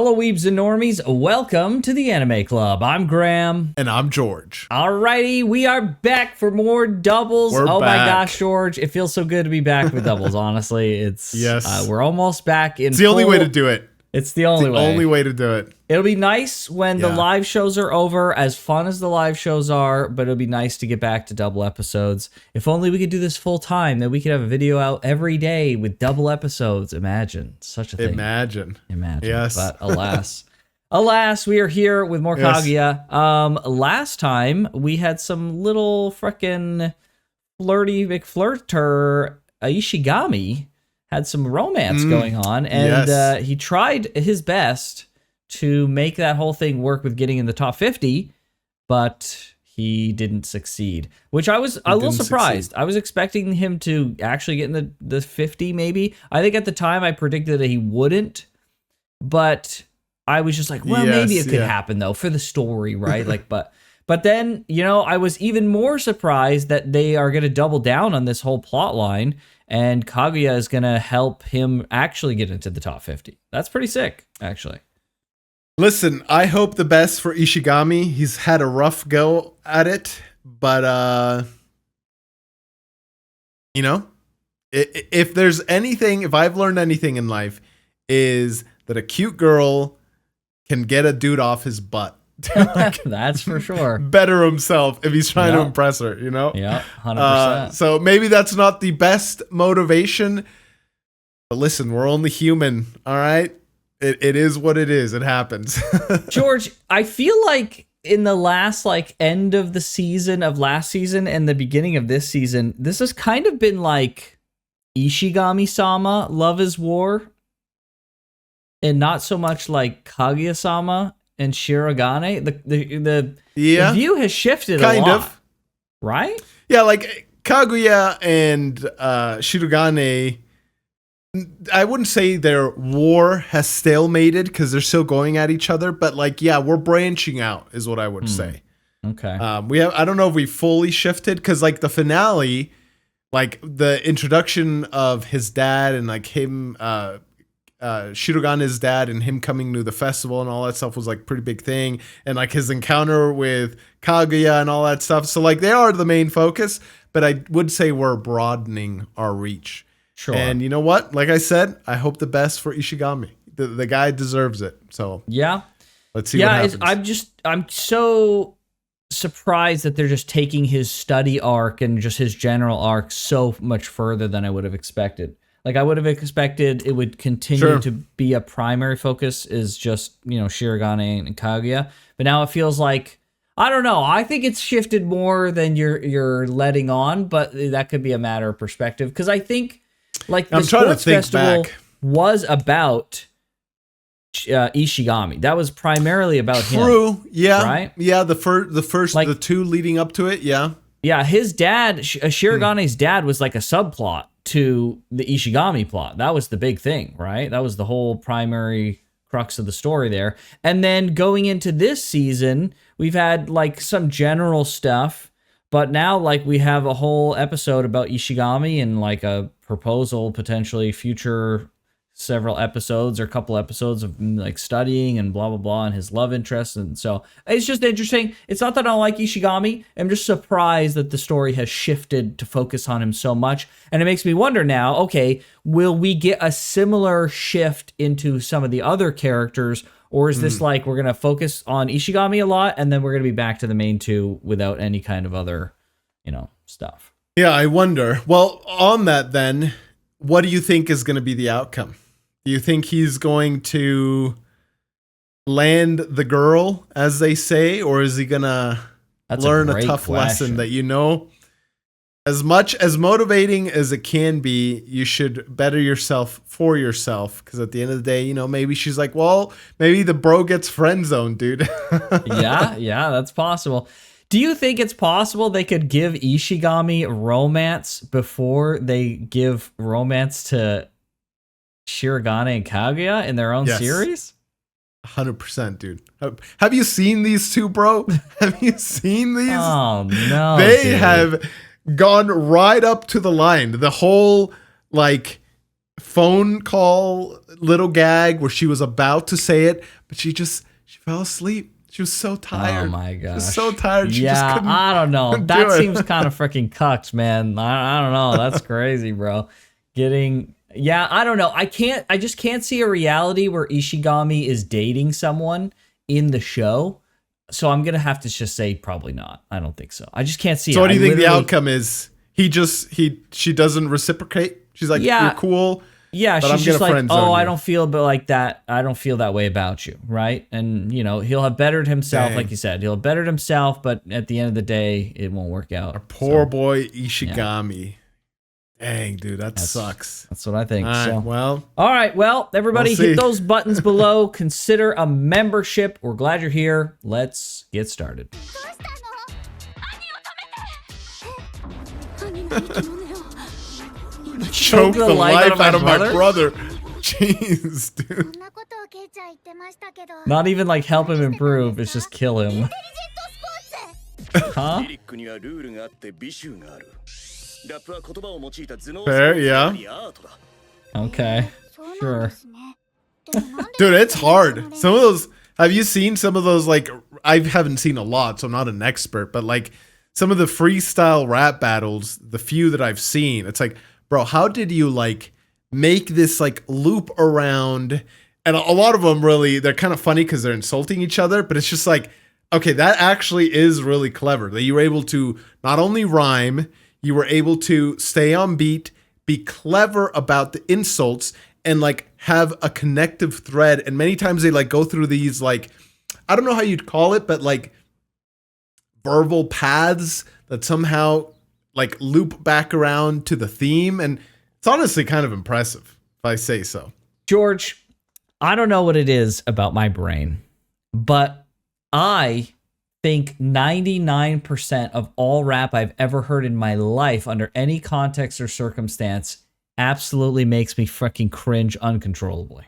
Hello, Weebs and Normies. Welcome to the Anime Club. I'm Graham. And I'm George. Alrighty, we are back for more doubles. We're my back. gosh, George. It feels so good to be back with doubles, honestly. Yes. We're almost back in It's the only way to do it. It's the only way. Only way to do it. It'll be nice when the Yeah. live shows are over, as fun as the live shows are, but it'll be nice to get back to double episodes. If only we could do this full time, then we could have a video out every day with double episodes. Imagine such a thing. Imagine. Yes. But alas, we are here with more Kaguya. Last time we had some little frickin' flirty McFlirter Ishigami had some romance going on, and he tried his best to make that whole thing work with getting in the top 50, but he didn't succeed, which I was a little surprised. I was expecting him to actually get in the 50, maybe. I think at the time I predicted that he wouldn't, but I was just like, well, maybe it could happen though for the story, right? But then, I was even more surprised that they are going to double down on this whole plot line, and Kaguya is going to help him actually get into the top 50. That's pretty sick, actually. Listen, I hope the best for Ishigami. He's had a rough go at it, but if there's anything, if I've learned anything in life, is that a cute girl can get a dude off his butt. That's for sure. Better himself if he's trying to impress her, Yeah, 100%. So maybe that's not the best motivation, but listen, we're only human, all right? It is what it is. It happens. George, I feel like in the last end of the season of last season and the beginning of this season, this has kind of been like Ishigami-sama, Love is War, and not so much like Kaguya-sama and Shirogane. The view has shifted a lot, right? Yeah, like Kaguya and Shirogane, I wouldn't say their war has stalemated because they're still going at each other, but we're branching out is what I would say. Okay. I don't know if we fully shifted because the finale, the introduction of his dad and him, Shirogane's dad and him coming to the festival and all that stuff was pretty big thing, and his encounter with Kaguya and all that stuff. So they are the main focus, but I would say we're broadening our reach. Sure. And you know what? Like I said, I hope the best for Ishigami. The guy deserves it. So yeah, let's see what happens. I'm so surprised that they're just taking his study arc and just his general arc so much further than I would have expected. I would have expected it would continue to be a primary focus is just, Shirogane and Kaguya. But now it feels like, I don't know. I think it's shifted more than you're letting on, but that could be a matter of perspective. Because I think the sports festival was about Ishigami. That was primarily about him. True. Yeah. Right? Yeah, the two leading up to it, yeah. Yeah, his dad, Shirogane's dad was like a subplot to the Ishigami plot. That was the big thing, right? That was the whole primary crux of the story there. And then going into this season, we've had some general stuff, but now we have a whole episode about Ishigami and a proposal, potentially future several episodes or couple episodes of studying and blah blah blah and his love interest. And so it's just interesting. It's not that I don't like Ishigami. I'm just surprised that the story has shifted to focus on him so much, and it makes me wonder now, okay, will we get a similar shift into some of the other characters, or is this we're gonna focus on Ishigami a lot and then we're gonna be back to the main two without any kind of other stuff? Yeah, I wonder. Well, on that then, what do you think is going to be the outcome? Do you think he's going to land the girl, as they say, or is he going to learn a tough lesson that, as much as motivating as it can be, you should better yourself for yourself? Because at the end of the day, maybe she's like, well, maybe the bro gets friend zoned, dude. yeah, that's possible. Do you think it's possible they could give Ishigami romance before they give romance to Shirogane and Kaguya in their own series? 100%, dude. Have you seen these two, bro? Have you seen these? Oh, no. They have gone right up to the line. The whole, phone call little gag where she was about to say it, but she fell asleep. She was so tired. Oh my gosh. She was so tired. She just Yeah, couldn't, I don't know. couldn't That do it. seems kind of freaking cucked, man. I don't know. That's crazy, bro. Yeah, I don't know. I just can't see a reality where Ishigami is dating someone in the show. So I'm going to have to just say probably not. I don't think so. I just can't see it. So what do you think the outcome is? She doesn't reciprocate? She's like, you're cool. Yeah, but she's just like, oh, I you. don't feel like that. I don't feel that way about you, right? And, you know, he'll have bettered himself, like you said. He'll have bettered himself, but at the end of the day, it won't work out. Our poor boy Ishigami. Yeah. Dang, dude, that sucks. That's what I think. All right, well, everybody we'll hit those buttons below. Consider a membership. We're glad you're here. Let's get started. Choke the life out of my brother. Jeez, dude. Not even like help him improve. It's just kill him. Huh? Fair, yeah. Okay, sure. Dude, it's hard. Some of those, have you seen some of those, like, I haven't seen a lot, so I'm not an expert, but like some of the freestyle rap battles, the few that I've seen, it's like, bro, how did you like make this like loop around? And a lot of them really, they're kind of funny because they're insulting each other, but it's just like, okay, that actually is really clever that you were able to not only rhyme, you were able to stay on beat, be clever about the insults, and like have a connective thread. And many times they like go through these like, I don't know how you'd call it, but like verbal paths that somehow like loop back around to the theme. And it's honestly kind of impressive, if I say so. George, I don't know what it is about my brain, but I think 99% of all rap I've ever heard in my life under any context or circumstance absolutely makes me freaking cringe uncontrollably.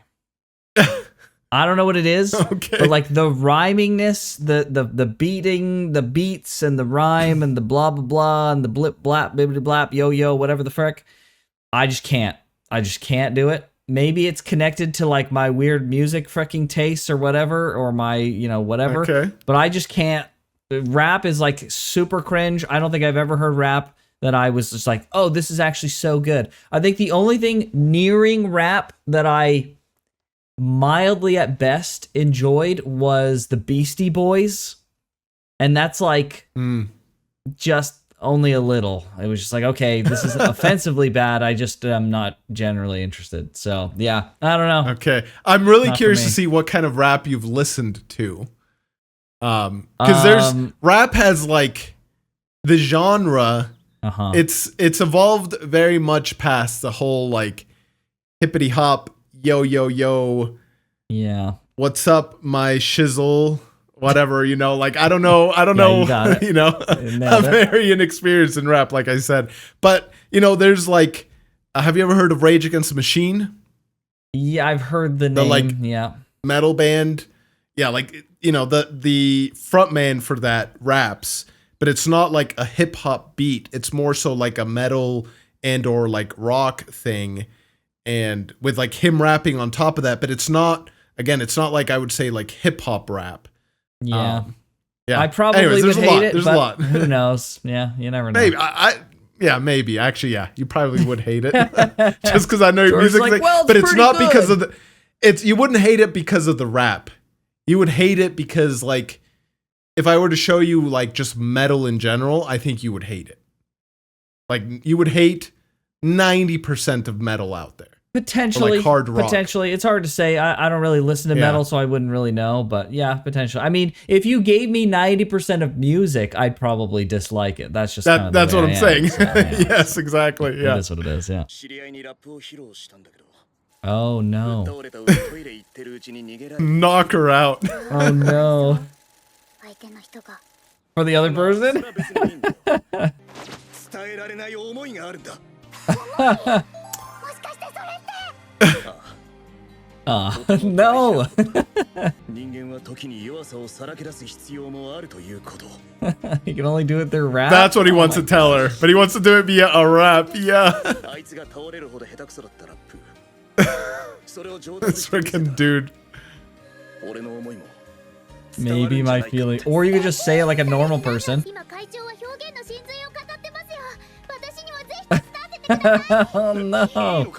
I don't know what it is, but like the rhymingness, the beating, the beats and the rhyme and the blah, blah, blah, and the blip, blap, bibbidi blap, yo, yo, whatever the frick. I just can't do it. Maybe it's connected to like my weird music freaking tastes or whatever, or my, you know, whatever. Okay. But I just can't. Rap is like super cringe. I don't think I've ever heard rap that I was just like, oh, this is actually so good. I think the only thing nearing rap that I mildly at best enjoyed was the Beastie Boys. And that's like just only a little. It was just like, okay, this is offensively bad. I just am not generally interested. So yeah, I don't know. Okay. I'm really curious to see what kind of rap you've listened to. Because there's rap has like the genre. It's evolved very much past the whole like hippity hop, yo, yo, yo. Yeah. What's up, my shizzle? Whatever, you know, like, I don't know, you know, I'm very inexperienced in rap, like I said. But, you know, there's like, have you ever heard of Rage Against the Machine? Yeah, I've heard the name. Like, yeah. Metal band. Yeah, like, you know, the front man for that raps, but it's not like a hip hop beat. It's more so like a metal and or like rock thing. And with like him rapping on top of that, but it's not, again, it's not like I would say like hip hop rap. Yeah. Yeah. I probably Anyways, would hate it, there's but a lot. Who knows? Yeah, you never know. Maybe yeah, maybe. Actually, yeah, you probably would hate it just because I know your music. Like, well, but it's not good. because of the. You wouldn't hate it because of the rap. You would hate it because like, if I were to show you like just metal in general, I think you would hate it. Like you would hate 90% of metal out there. Potentially, like hard rock. Potentially. It's hard to say. I don't really listen to metal, so I wouldn't really know. But yeah, potentially. I mean, if you gave me 90% of music, I'd probably dislike it. That's just kind of that's what I'm saying. So, yeah. Yes, exactly. Yeah, that's what it is. Yeah. Oh no! Knock her out. Oh no! For the other person? No! He can only do it through rap? That's what he wants to tell her, but he wants to do it via a rap, yeah. This freaking dude. Maybe my feeling. Or you could just say it like a normal person. Oh no.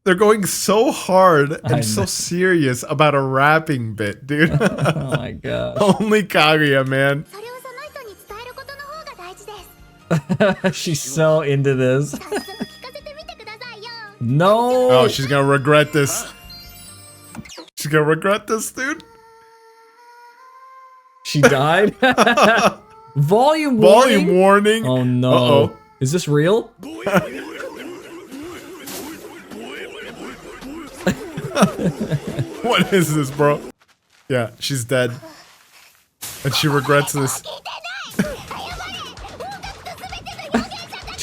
They're going so hard and so serious about a rapping bit, dude. Oh my gosh. Only Kaguya, man. She's so into this. No. Oh, she's gonna regret this. She's gonna regret this, dude. She died. Volume warning. Oh no. Uh-oh. Is this real? What is this, bro? Yeah, she's dead. And she regrets this.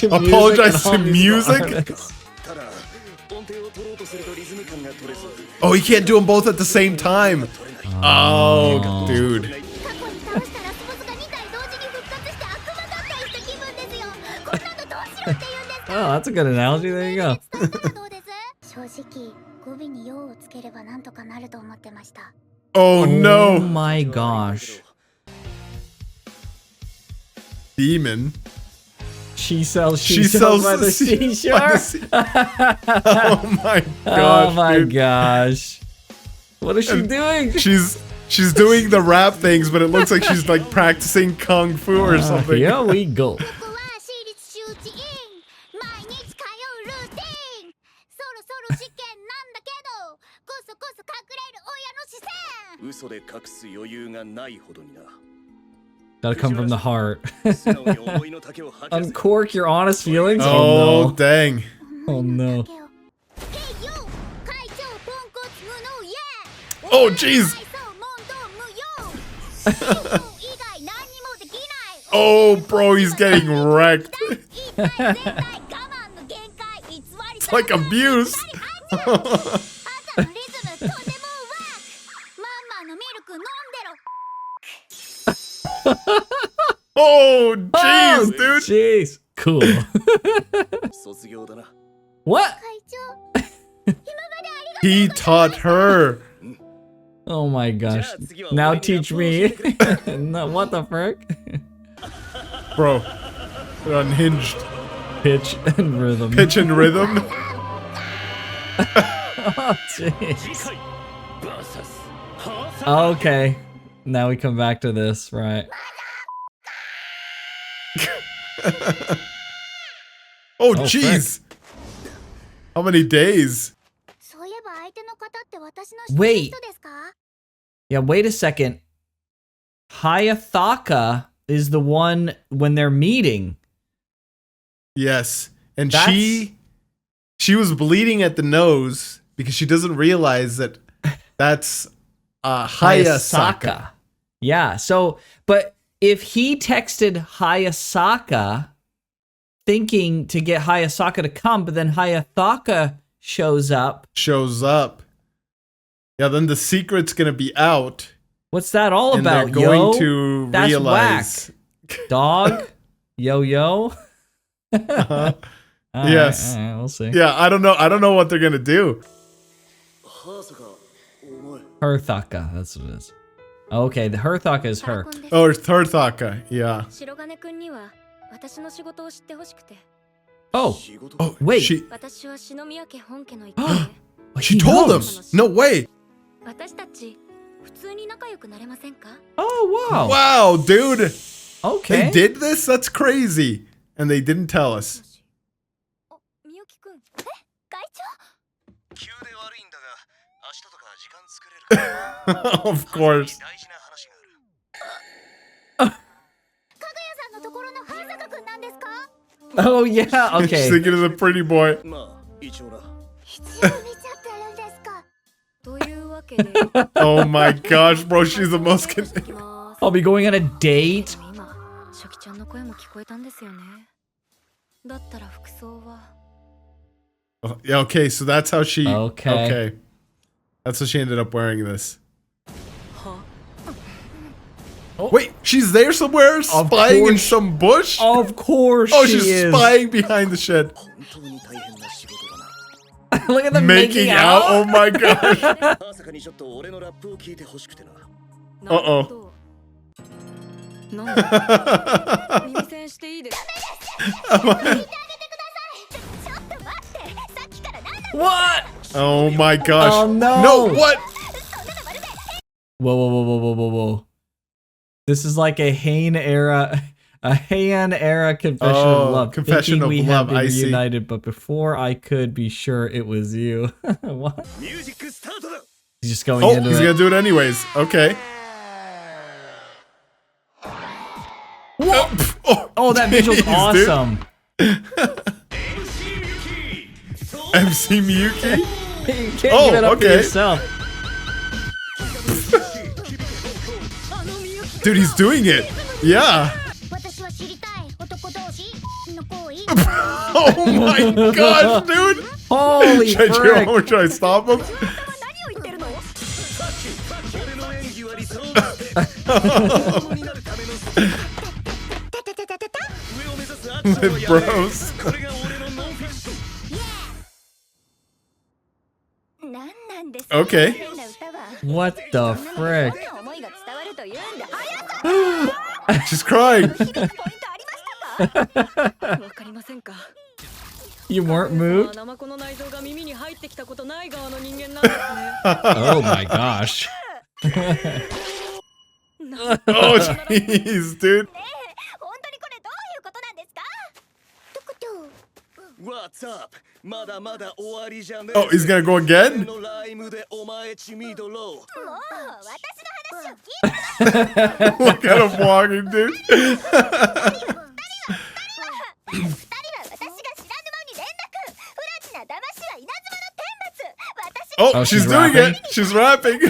Apologize to music? Oh, he can't do them both at the same time. Oh, dude. Oh, that's a good analogy. There you go. Oh no. Oh my gosh. Demon. She sells by the seashore. Oh my gosh. Oh my dude. gosh. What is she doing? She's doing the rap things, but it looks like she's like practicing kung fu or something. Here we go. Gotta come from the heart. Uncork your honest feelings? Oh, Oh no. dang. Oh no. Oh, jeez. Oh, bro, he's getting wrecked. It's like abuse. Oh, jeez, dude. Jeez. Cool. What? He taught her. Oh my gosh. Now teach me. No, what the frick? Bro, they're unhinged. Pitch and rhythm. Pitch and rhythm. Oh, jeez. Okay. Now we come back to this, right? Oh, jeez. How many days? Wait. Yeah, wait a second. Hayataka is the one when they're meeting. Yes. And she was bleeding at the nose because she doesn't realize that that's Hayasaka. Yeah, so, but if he texted Hayasaka thinking to get Hayasaka to come, but then Hayataka shows up. Yeah, then the secret's gonna be out. What's that all and about, they're going to That's realize. whack. Dog? Yo-yo? Uh-huh. Yes. All right, we'll see. Yeah, I don't know what they're gonna do. Herthaka, that's what it is. Okay, the Herthaka is her. Oh, it's Herthaka, yeah. Oh, wait. She told him. No way. Oh, wow. Wow, dude. Okay. They did this? That's crazy. And they didn't tell us. Of course. Oh, yeah, okay. She's thinking of the pretty boy. Oh my gosh, bro, she's the most I'll be going on a date? Yeah, okay, so that's how she... Okay. That's how she ended up wearing this. Oh. Wait, she's there somewhere spying in some bush? Of course she's spying behind the shed. Look at them making out. Oh my gosh. Uh-oh. What? Oh my gosh. Oh no. No, what? Whoa. This is like a Heian era confession of love. Confession Thinking of we love, have been I see. reunited, but before I could be sure it was you. What? He's just going into He's it. gonna do it anyways. Okay. Oh, that visual's Jeez, dude. awesome. MC Miyuki? You can't give it up to okay. yourself. Dude, he's doing it. Yeah. Oh my gosh, dude. Holy Should frick. I stop him? With bros. Okay. What the frick? She's crying. You weren't moved? Oh my gosh. Oh jeez, dude. What's up? Oh, he's gonna go again? Look at him walking, dude. Oh, she's doing rapping? it. She's rapping.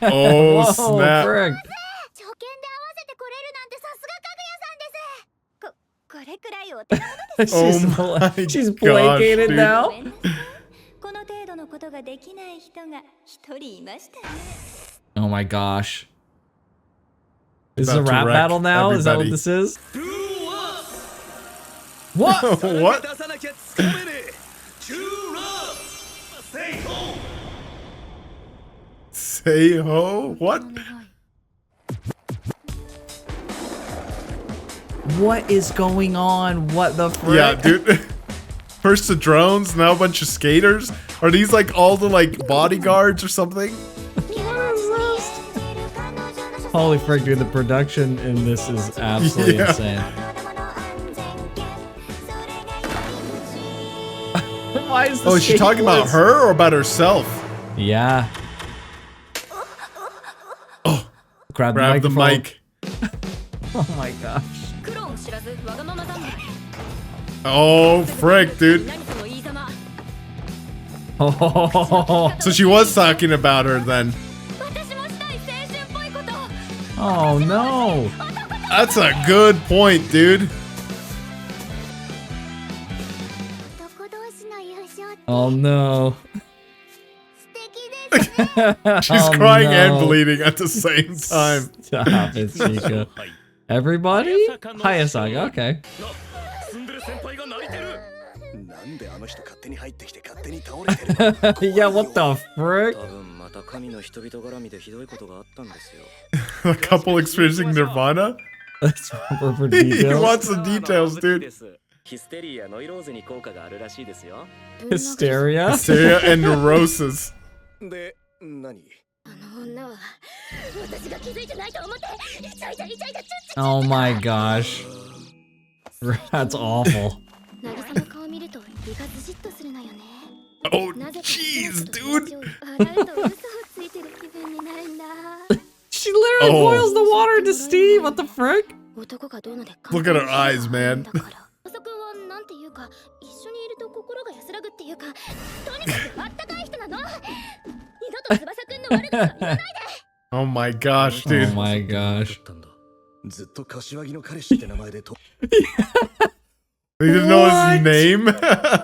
Oh, Whoa, snap. frick. Oh my she's gosh, placated dude. now. Oh my gosh. This is a About to rap wreck battle now? Is that what everybody. this is? What? What? Say ho? What? What is going on? What the frick? Yeah, dude. First the drones, now a bunch of skaters. Are these like all the like bodyguards or something? Holy frick, dude, the production in this is absolutely Yeah. insane. Why is Oh, is she talking about her or about herself? Yeah. Oh, Grab the grab the microphone. mic. Oh my gosh. Oh, frick, dude. Oh, So she was talking about her then. oh no. That's a good point, dude. Oh no. She's Oh, crying no. and bleeding at the same time. Stop it, Chico. Everybody? Hayasaka, okay. Yeah, what the frick? A couple experiencing nirvana? That's for He details. wants the details, dude. Hysteria? Hysteria and neurosis. Oh my gosh. That's awful. Oh, jeez, dude. She literally Oh. boils the water into steam. What the frick? Look at her eyes, man. Oh my gosh, dude. Oh my gosh. They didn't know What? his name.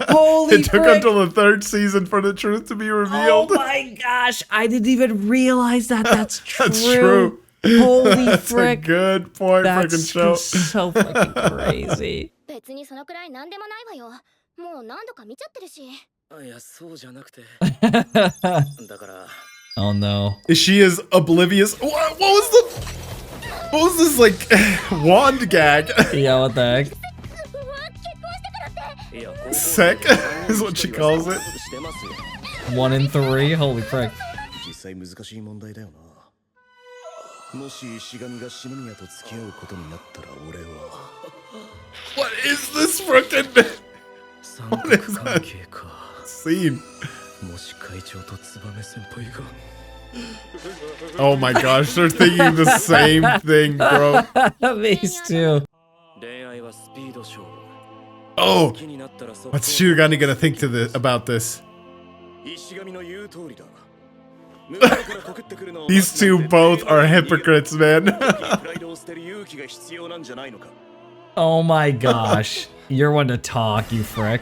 Holy It took frick. until the third season for the truth to be Oh revealed. my gosh. I didn't even realize that. That's true. That's true. Holy That's frick. a good point, That's freaking show. so fucking crazy. 別にそのくらい何でもないわよ。もう何度か見ちゃってるし。いや、そうじゃなくて。だから。Oh no. Is she as oblivious? What was this like wand gag? Yeah, what the heck? Sec is what she calls it. 1 in 3? Holy frick. 実際難しい問題だよな。もし石神が篠宮と付き合うことになったら俺は。What is this freaking What is that scene? もし会長と燕先輩が。Oh my gosh, they're thinking the same thing, bro. These two. 恋愛はスピード勝負。Oh, what's Shirogane gonna think about this? 石神の言う通りだ。These two both are hypocrites, man. Oh my gosh. You're one to talk, you frick.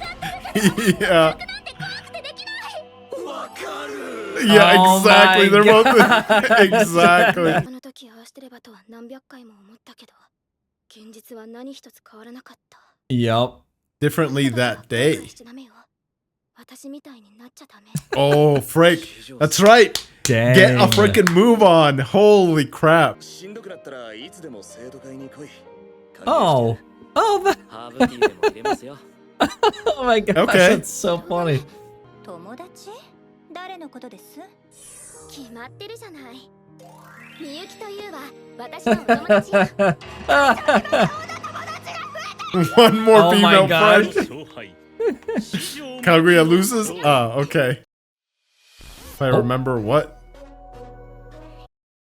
Yeah. Yeah, Oh exactly. my They're both exactly. あの時ああしてればとは何百回も思ったけど、現実は何一つ変わらなかった。 Yup. Differently that day. 私みたいになっちゃダメ。 Oh, frick. That's right. Dang. Get a freaking move on. Holy crap. Oh. Oh, that. Oh my gosh, Okay. that's so funny. 友達？誰のことです？決まってるじゃない。みゆきというは私のお友達よ。One more Oh my female God. friend. Kaguya loses? Ah, okay. If I remember what?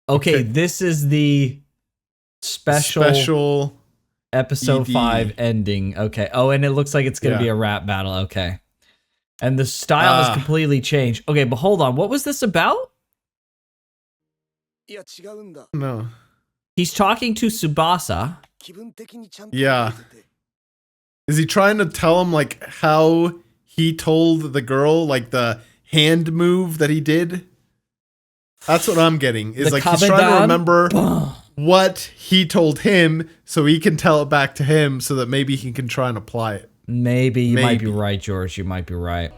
Okay, this is the special episode ED. 5 ending. Okay. Oh, and it looks like it's going to be a rap battle. Okay. And the style has completely changed. Okay, but hold on. What was this about? No. He's talking to Tsubasa. Yeah. Is he trying to tell him like how he told the girl, like the hand move that he did? That's what I'm getting. Is The like he's trying to Kamedan? remember what he told him so he can tell it back to him so that maybe he can try and apply it. Maybe. You might be right, George. You might be right.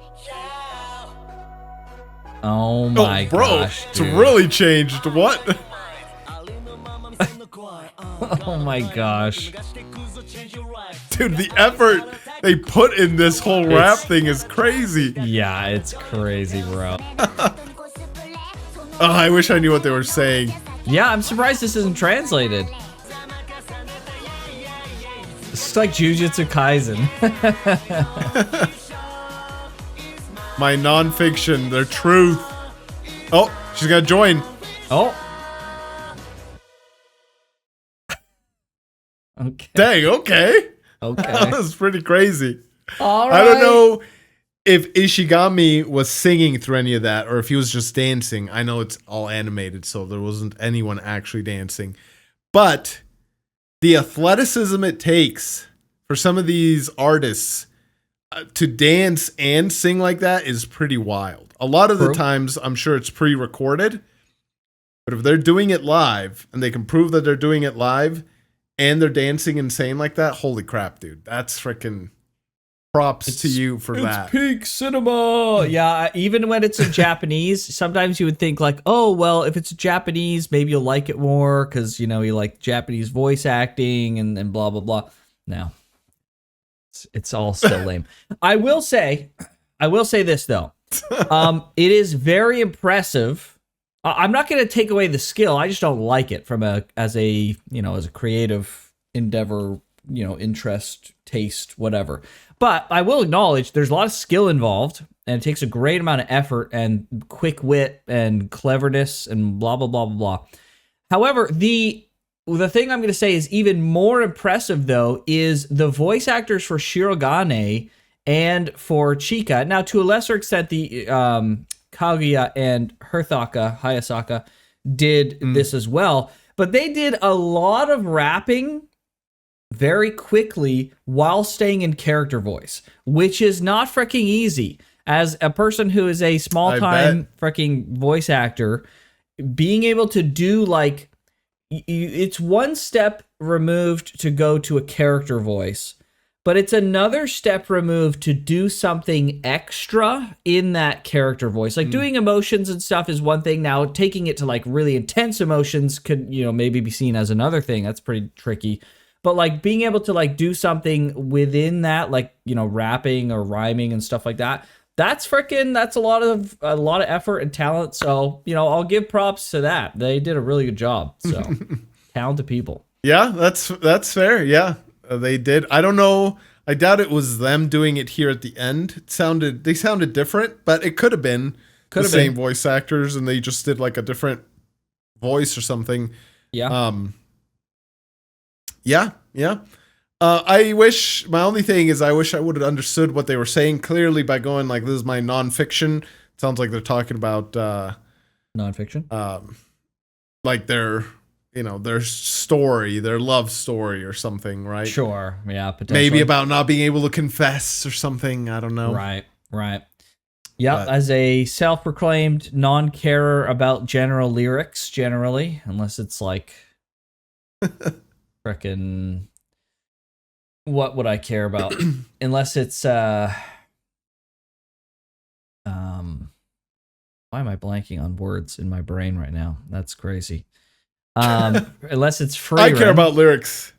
Oh my gosh, it's dude. really changed. What? Oh my gosh. Dude, the effort they put in this whole rap thing is crazy. Yeah, it's crazy, bro. Oh, I wish I knew what they were saying. Yeah, I'm surprised this isn't translated. It's like Jujutsu Kaisen. My non-fiction, their truth. Oh, she's gonna join. Oh. Okay. Dang, okay. Okay. That was pretty crazy. All I don't know if Ishigami was singing through any of that or if he was just dancing. I know it's all animated, so there wasn't anyone actually dancing. But the athleticism it takes for some of these artists to dance and sing like that is pretty wild. A lot of the times, I'm sure it's pre-recorded. But if they're doing it live and they can prove that they're doing it live and they're dancing insane like that, holy crap, dude. That's freaking props to you for that. It's peak cinema. Yeah, even when it's in Japanese, sometimes you would think like, oh, well, if it's Japanese, maybe you'll like it more because, you know, you like Japanese voice acting and blah, blah, blah. No, it's all still lame. I will say this, though. It is very impressive. I'm not going to take away the skill. I just don't like it as a creative endeavor, interest, taste, whatever. But I will acknowledge there's a lot of skill involved, and it takes a great amount of effort and quick wit and cleverness and blah, blah, blah, blah, blah. However, the thing I'm going to say is even more impressive, though, is the voice actors for Shirogane and for Chika. Now, to a lesser extent, the Kaguya and Hayasaka did this as well, but they did a lot of rapping very quickly while staying in character voice, which is not freaking easy. As a person who is a small-time freaking voice actor, being able to do it's one step removed to go to a character voice, but it's another step removed to do something extra in that character voice. Like doing emotions and stuff is one thing. Now taking it to like really intense emotions could, maybe be seen as another thing. That's pretty tricky. But like being able to like do something within that, like, rapping or rhyming and stuff like that, that's a lot of effort and talent. So, I'll give props to that. They did a really good job. So talented people. Yeah, that's fair. Yeah, they did. I don't know. I doubt it was them doing it here at the end. They sounded different, but it could have been the same voice actors, and they just did like a different voice or something. Yeah. Yeah. My only thing is I wish I would have understood what they were saying clearly by going like, this is my nonfiction. It sounds like they're talking about nonfiction. Like their story, their love story or something, right? Sure. Yeah. Potentially. Maybe about not being able to confess or something. I don't know. Right. Yeah. As a self-proclaimed non-carer about general lyrics, generally, unless it's like frickin', what would I care about? Unless it's why am I blanking on words in my brain right now? That's crazy. Unless it's free. I care about lyrics.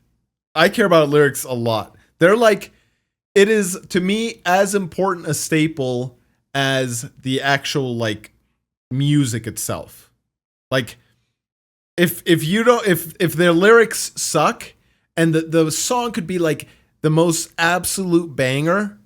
I care about lyrics a lot. They're like, it is to me as important a staple as the actual like music itself. Like if their lyrics suck and the song could be like the most absolute banger,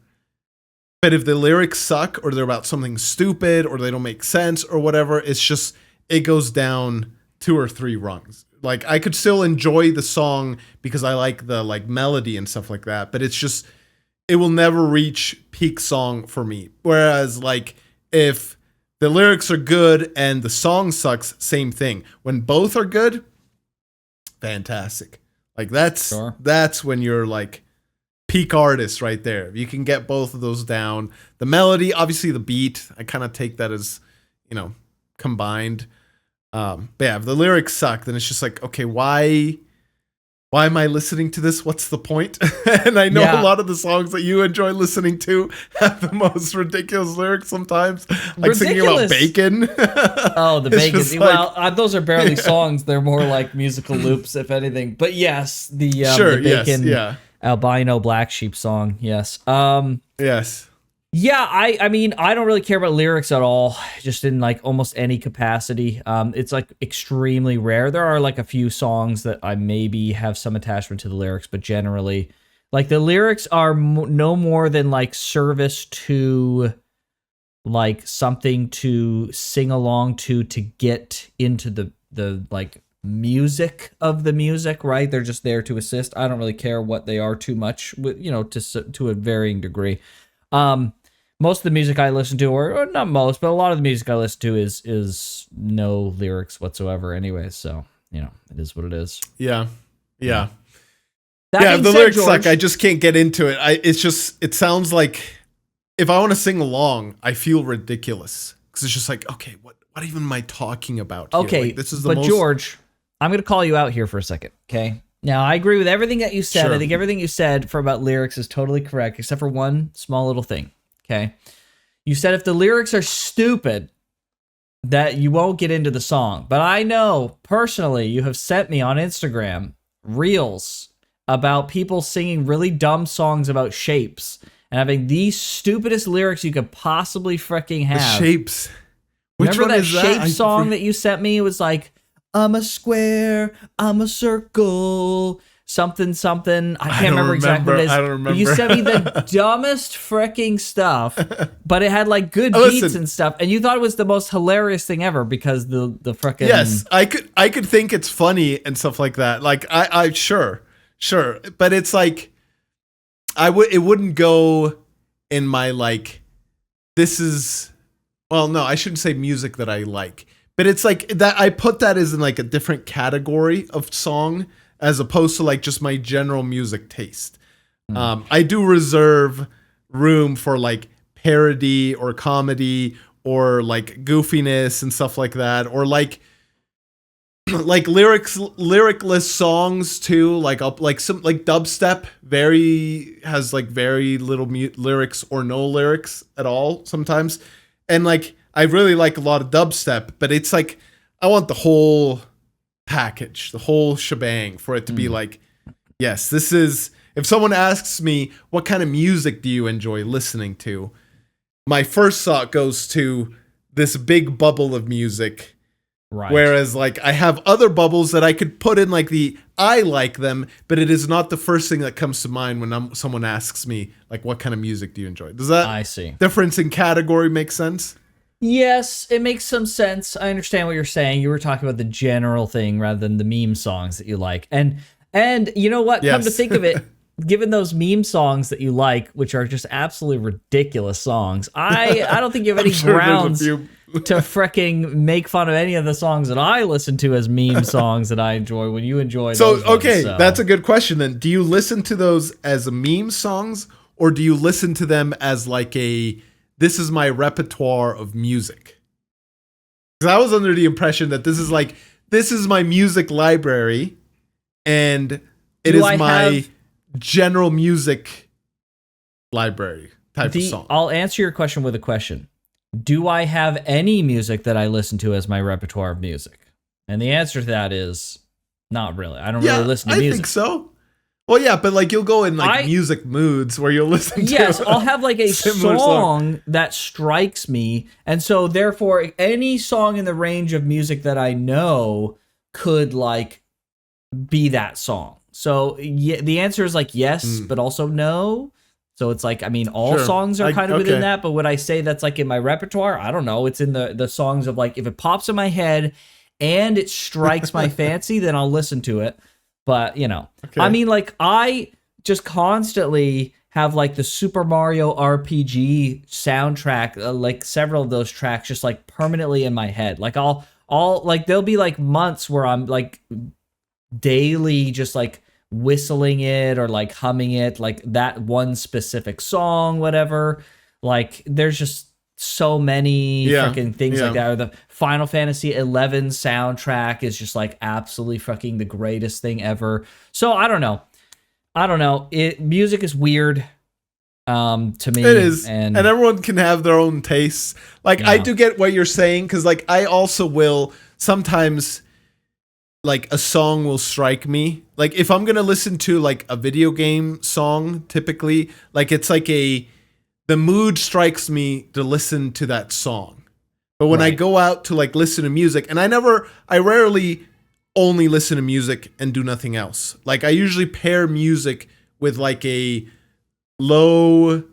but if the lyrics suck or they're about something stupid or they don't make sense or whatever, it goes down 2 or 3 rungs. Like I could still enjoy the song because I like the like melody and stuff like that, but it will never reach peak song for me. Whereas like if the lyrics are good and the song sucks, same thing. When both are good, fantastic. Like that's when you're like peak artist right there. You can get both of those down. The melody, obviously the beat, I kind of take that as, combined. But yeah, if the lyrics suck, then it's just like, okay, why am I listening to this? What's the point? And I know a lot of the songs that you enjoy listening to have the most ridiculous lyrics sometimes, like singing about bacon. Oh, the bacon. Well, those are barely songs. They're more like musical loops, if anything. But yes, the bacon albino black sheep song. Yes. Yes. Yeah, I mean, I don't really care about lyrics at all, just in like almost any capacity. It's like extremely rare. There are like a few songs that I maybe have some attachment to the lyrics, but generally, like the lyrics are no more than like service to like something to sing along to get into the like music of the music, right? They're just there to assist. I don't really care what they are too much, to a varying degree. Most of the music I listen to, or not most, but a lot of the music I listen to is no lyrics whatsoever anyway. So, it is what it is. Yeah. That If the said, lyrics George, suck, I just can't get into it. It sounds like if I want to sing along, I feel ridiculous. Because it's just like, okay, what even am I talking about here? Okay, like, this is the most... George, I'm going to call you out here for a second, okay? Now, I agree with everything that you said. Sure. I think everything you said about lyrics is totally correct, except for one small little thing. Okay. You said if the lyrics are stupid, that you won't get into the song. But I know personally you have sent me on Instagram reels about people singing really dumb songs about shapes and having the stupidest lyrics you could possibly freaking have. The shapes. Which Remember one that is shape that? song that you sent me? It was like, I'm a square, I'm a circle, something. I can't remember exactly what it is. I don't remember. But you sent me the dumbest freaking stuff, but it had like good beats and stuff, and you thought it was the most hilarious thing ever because the freaking... Yes, I could think it's funny and stuff like that. Like I sure, but it's like it wouldn't go in my like, this is, well, no, I shouldn't say music that I like, but it's like that I put that as in like a different category of song as opposed to like just my general music taste. I do reserve room for like parody or comedy or like goofiness and stuff like that, or like like lyricless songs too, like some like dubstep has like very little lyrics or no lyrics at all sometimes. And like I really like a lot of dubstep, but it's like I want the whole package, the whole shebang for it to be like, yes, this is, if someone asks me what kind of music do you enjoy listening to, my first thought goes to this big bubble of music. Right. Whereas like I have other bubbles that I could put in like I like them, but it is not the first thing that comes to mind when someone asks me like what kind of music do you enjoy? Does that I see. difference in category make sense? Yes, it makes some sense. I understand what you're saying. You were talking about the general thing rather than the meme songs that you like. And you know what? Yes. Come to think of it, given those meme songs that you like, which are just absolutely ridiculous songs, I don't think you have any grounds to fricking make fun of any of the songs that I listen to as meme songs that I enjoy when you enjoy those ones, so. That's a good question then. Do you listen to those as meme songs, or do you listen to them as like this is my repertoire of music? Because I was under the impression that this is my music library, and it is my general music library type of song. I'll answer your question with a question. Do I have any music that I listen to as my repertoire of music? And the answer to that is not really. I don't really listen to music. I think so. Well, yeah, but like you'll go in like music moods where you'll listen to. Yes, I'll have like a song that strikes me. And so therefore any song in the range of music that I know could like be that song. So the answer is like yes, but also no. So it's like, I mean, all songs are kind of within that, but would I say that's like in my repertoire? I don't know. It's in the songs of like, if it pops in my head and it strikes my fancy, then I'll listen to it. But, you know, I mean, like I just constantly have like the Super Mario RPG soundtrack, like several of those tracks just like permanently in my head. Like I'll like, there'll be like months where I'm like daily just like whistling it or like humming it, like that one specific song, whatever. Like there's just so many freaking things like that. Or the Final Fantasy 11 soundtrack is just like absolutely fucking the greatest thing ever. So I don't know. Music is weird to me. It is, and everyone can have their own tastes. Like I do get what you're saying, because like I also will sometimes, like a song will strike me. Like if I'm gonna listen to like a video game song, typically, like it's like the mood strikes me to listen to that song. But when I go out to like listen to music, and I rarely only listen to music and do nothing else. Like I usually pair music with like a low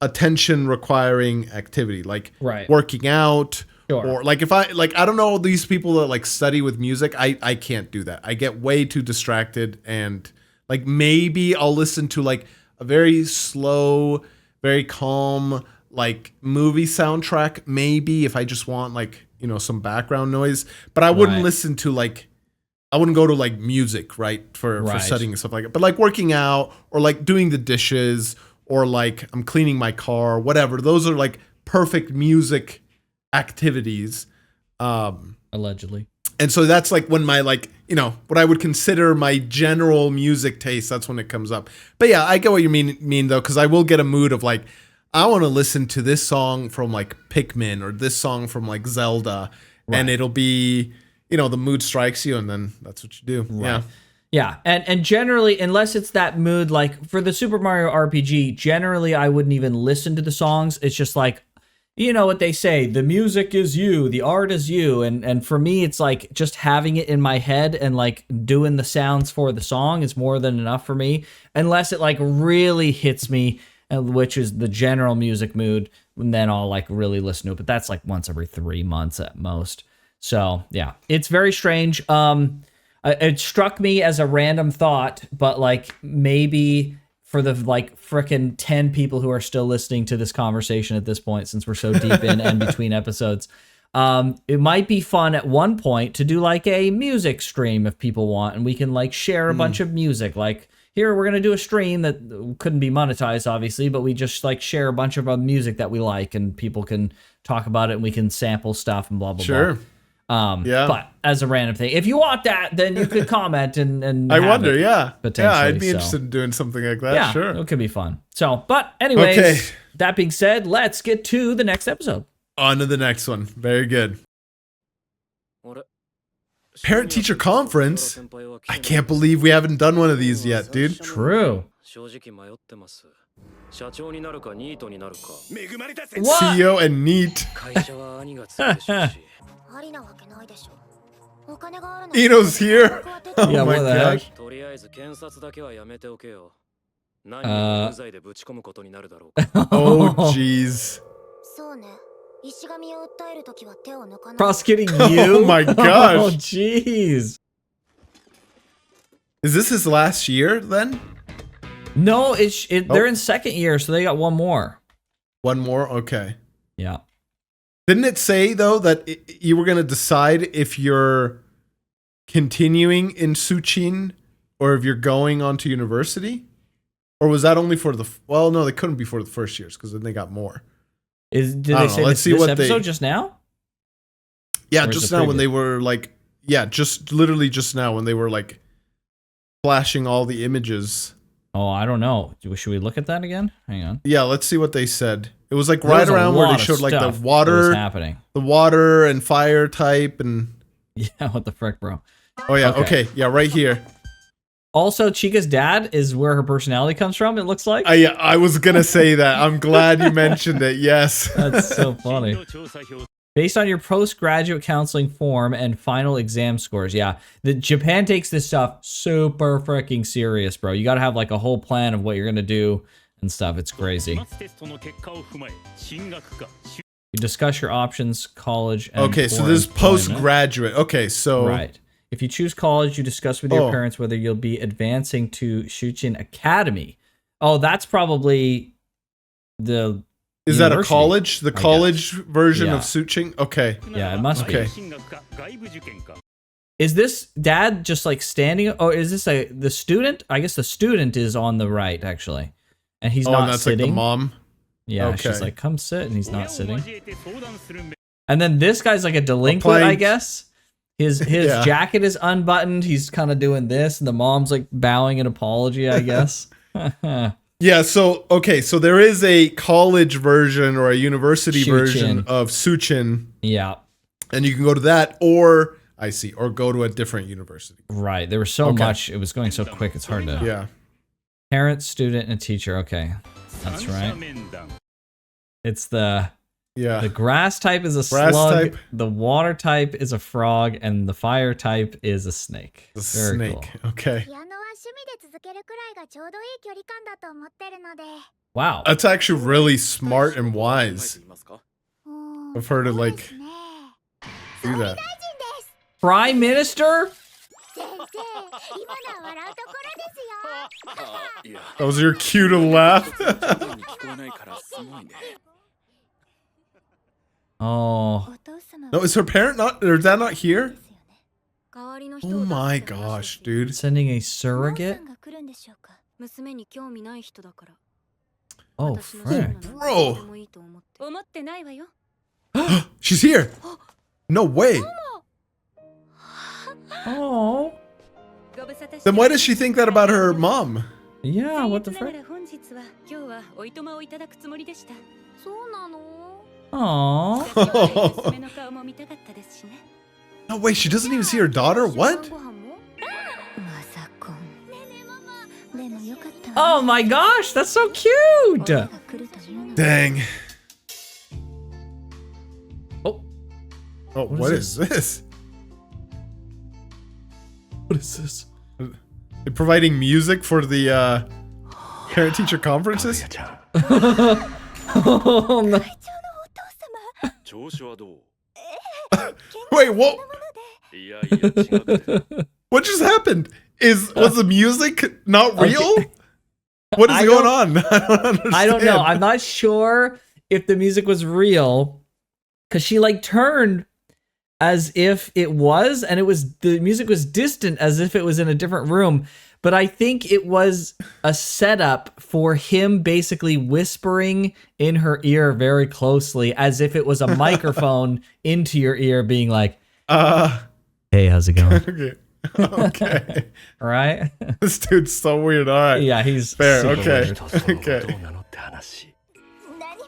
attention requiring activity, like working out. Sure. Or like if I don't know these people that like study with music, I can't do that. I get way too distracted, and like maybe I'll listen to like a very slow, very calm like movie soundtrack, maybe if I just want like, you know, some background noise. But I wouldn't listen to like, I wouldn't go to like music, for studying and stuff like that. But like working out or like doing the dishes or like I'm cleaning my car, whatever. Those are like perfect music activities, allegedly. And so that's like when my like, you know, what I would consider my general music taste, that's when it comes up. But yeah, I get what you mean though, because I will get a mood of like, I want to listen to this song from like Pikmin or this song from like Zelda, and it'll be, you know, the mood strikes you, and then that's what you do. Yeah, and generally, unless it's that mood, like for the Super Mario RPG, generally I wouldn't even listen to the songs. It's just like, you know what they say, the music is you, the art is you. And for me, it's like just having it in my head and like doing the sounds for the song is more than enough for me. Unless it like really hits me, which is the general music mood, and then I'll like really listen to it. But that's like once every 3 months at most. So yeah, it's very strange. It struck me as a random thought, but like maybe for the like frickin' 10 people who are still listening to this conversation at this point, since we're so deep in and between episodes, it might be fun at one point to do like a music stream if people want, and we can like share a bunch of music. Like here, we're going to do a stream that couldn't be monetized, obviously, but we just like share a bunch of music that we like, and people can talk about it, and we can sample stuff and blah, blah, blah. Yeah. But as a random thing, if you want that, then you could comment and I have wonder, it, yeah. potentially, I'd be so. interested in doing something like that, Yeah, sure. it could be fun. So, but anyways, Okay. that being said, let's get to the next episode. On to the next one. Very good. Parent-teacher conference? I can't believe we haven't done one of these yet, dude. True. What? CEO and Neat. ありなわけないでしょ。お金があるの。 Eno's here. Oh Yeah, my what the heck? gosh. とりあえず検察だけはやめておけよ。何あーを無罪でぶち込むことになるだろうか。 Oh, jeez. そうね。石神を訴えるときは手を抜かない。 Prosecuting you? Oh my gosh. Oh, jeez. Is this his last year then? No, they're in second year, so they got one more. One more? Okay. Yeah. Didn't it say, though, that you were going to decide if you're continuing in Suchin or if you're going on to university? Or was that only for the... Well, no, they couldn't be for the first years because then they got more. Did I they don't say know. Let's see this what episode they- just now? Yeah, Or is just it now when previous? they were like... Yeah, just literally just now when they were like flashing all the images. Oh, I don't know. Should we look at that again? Hang on. Yeah, let's see what they said. It was like There right was a around where lot they of showed like the stuff that was water, happening. the water and fire type and... Yeah, what the frick, bro? Oh yeah, Okay. okay. Yeah, right here. Also, Chica's dad is where her personality comes from, it looks like. I was gonna say that. I'm glad you mentioned it. Yes. That's so funny. Based on your postgraduate counseling form and final exam scores. Yeah, Japan takes this stuff super freaking serious, bro. You got to have like a whole plan of what you're going to do and stuff. It's crazy. You discuss your options, college, and Okay, so or this is employment. postgraduate. Okay, so Right. If you choose college, you discuss with your Oh. parents whether you'll be advancing to Shuchin Academy. Oh, that's probably the is that a university, college? The I college version Yeah. of Suching? Okay. Yeah, it must Okay. be. Is this dad just like standing? Or is this the student? I guess the student is on the right, actually. And he's Oh, not and that's sitting. like the mom. Yeah, Okay. she's like, come sit, and he's not sitting. And then this guy's like a delinquent, I plank. guess. His Yeah. jacket is unbuttoned. He's kind of doing this, and the mom's like bowing an apology, I guess. Yeah, so okay, so there is a college version or a university version Shuchin. of Suchin, Yeah, and you can go to that or go to a different university. right. There was so Okay. much. It was going so quick. It's hard to. Yeah. Parent, student, and teacher. Okay, that's right. It's the Yeah. grass type is a Grass slug, type. the water type is a frog, and the fire type is a snake. The Very snake. cool. Okay. ピアノは趣味で続けるくらいがちょうどいい距離感だと思ってるので。 Wow. That's actually really smart and wise うーん of her to そう like ですね do that. Prime Minister? 先生、今のは笑うところですよ。 That was your cue to laugh. Oh. お父様 No, is her parent not or dad not here? ですよね。代わりの人 Oh を my 出してもらう gosh, dude. Sending a お父 surrogate? さんが来るんでしょうか。娘に興味ない人だから。 Oh, 私の frick. 趣味 Bro. ならどうでもいいと思って。思ってないわよ。 She's here. No way. Oh. ご無沙汰して Then why does she think that about her mom? Yeah, what the 僭越なが frick? ら本日は今日はおいとまをいただくつもりでした。そうなの Aw. 私は娘の顔も見たかったですしね。 No way, she doesn't even see her daughter? What? 晩ご飯もまさこん。でもよかったわ Oh my gosh, that's so 親 cute! が来るというのは Dang. Oh, Oh, What what is is this? what is this? They're providing music for the parent-teacher conferences? Oh no. 会長のお父様。調子はどう Wait, what? いやいや違くて What just happened? Was the music not real? Okay. What is I going don't- on? I don't understand. I don't know. I'm not sure if the music was real because she like turned as if it was, and the music was distant as if it was in a different room. But I think it was a setup for him basically whispering in her ear very closely as if it was a microphone into your ear being like, Hey, how's it going? Okay. Okay. Right? This dude's so weird. All right. Yeah, he's Fair. super Okay. weird. とその後 Okay. どうなのって話。何も